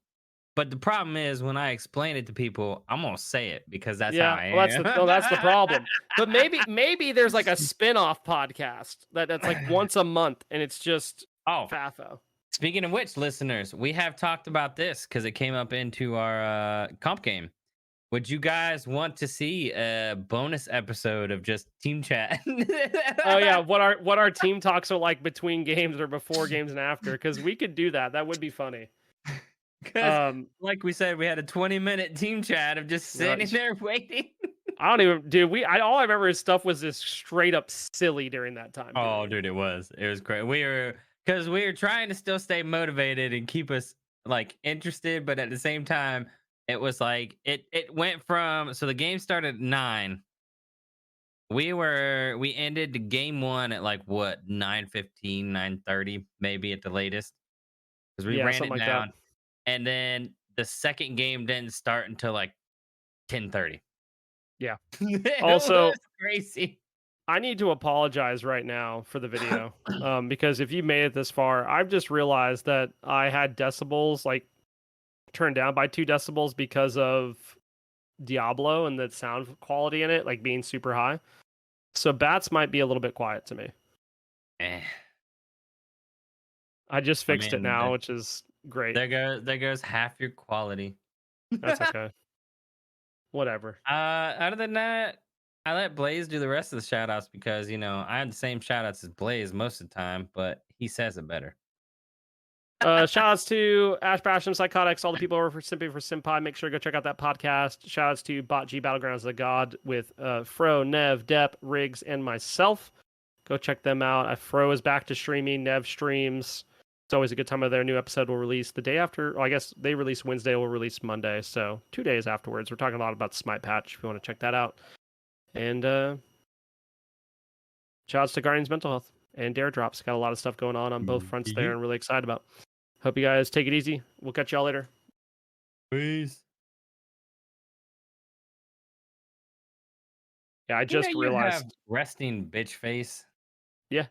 But the problem is when I explain it to people, I'm gonna say it because that's how Yeah, I well, am. that's the problem. But maybe there's like a spin-off podcast that's like once a month and it's just Oh, Fafo. speaking of which, listeners, we have talked about this because it came up into our comp game. Would you guys want to see a bonus episode of just team chat? Oh yeah, what our team talks are like between games or before games and after because we could do that. That would be funny. Because, Um, like we said, we had a 20-minute team chat of just you know, sitting there waiting. I don't even, dude. All I remember is stuff was just straight up silly during that time Oh, period. dude, it was great. Because we were trying to still stay motivated and keep us like interested, but at the same time, it was like it went from so the game started at 9. We ended the game one at like what 9:15, 9:30, maybe at the latest. Because we Yeah, ran something it like that. down. And then the second game didn't start until like 10:30. Yeah. It Also, was crazy. I need to apologize right now for the video. Because if you made it this far, I've just realized that I had decibels like turned down by 2 decibels because of Diablo and the sound quality in it, like being super high. So bats might be a little bit quiet to me. Eh, I just I fixed it mean, now, which is great. there goes half your quality. That's okay. Whatever. Other than that, I let Blaze do the rest of the shout outs because, I have the same shout outs as Blaze most of the time, but he says it better. Shout outs to Ash Basham, Psychotics, all the people who are for Simply for Senpai. Make sure to go check out that podcast. Shout outs to Bot G Battlegrounds of the God with Fro, Nev, Depp, Riggs, and myself. Go check them out. Fro is back to streaming. Nev streams. It's always a good time of their new episode will release the day after. Well, I guess they release Wednesday, will release Monday. So 2 days afterwards. We're talking a lot about the Smite patch if you want to check that out. And shout outs to Guardians Mental Health and Dare Drops. Got a lot of stuff going on both fronts there and really excited about. Hope you guys take it easy. We'll catch y'all later. Peace. Yeah, I You know just you have realized. resting bitch face. Yeah,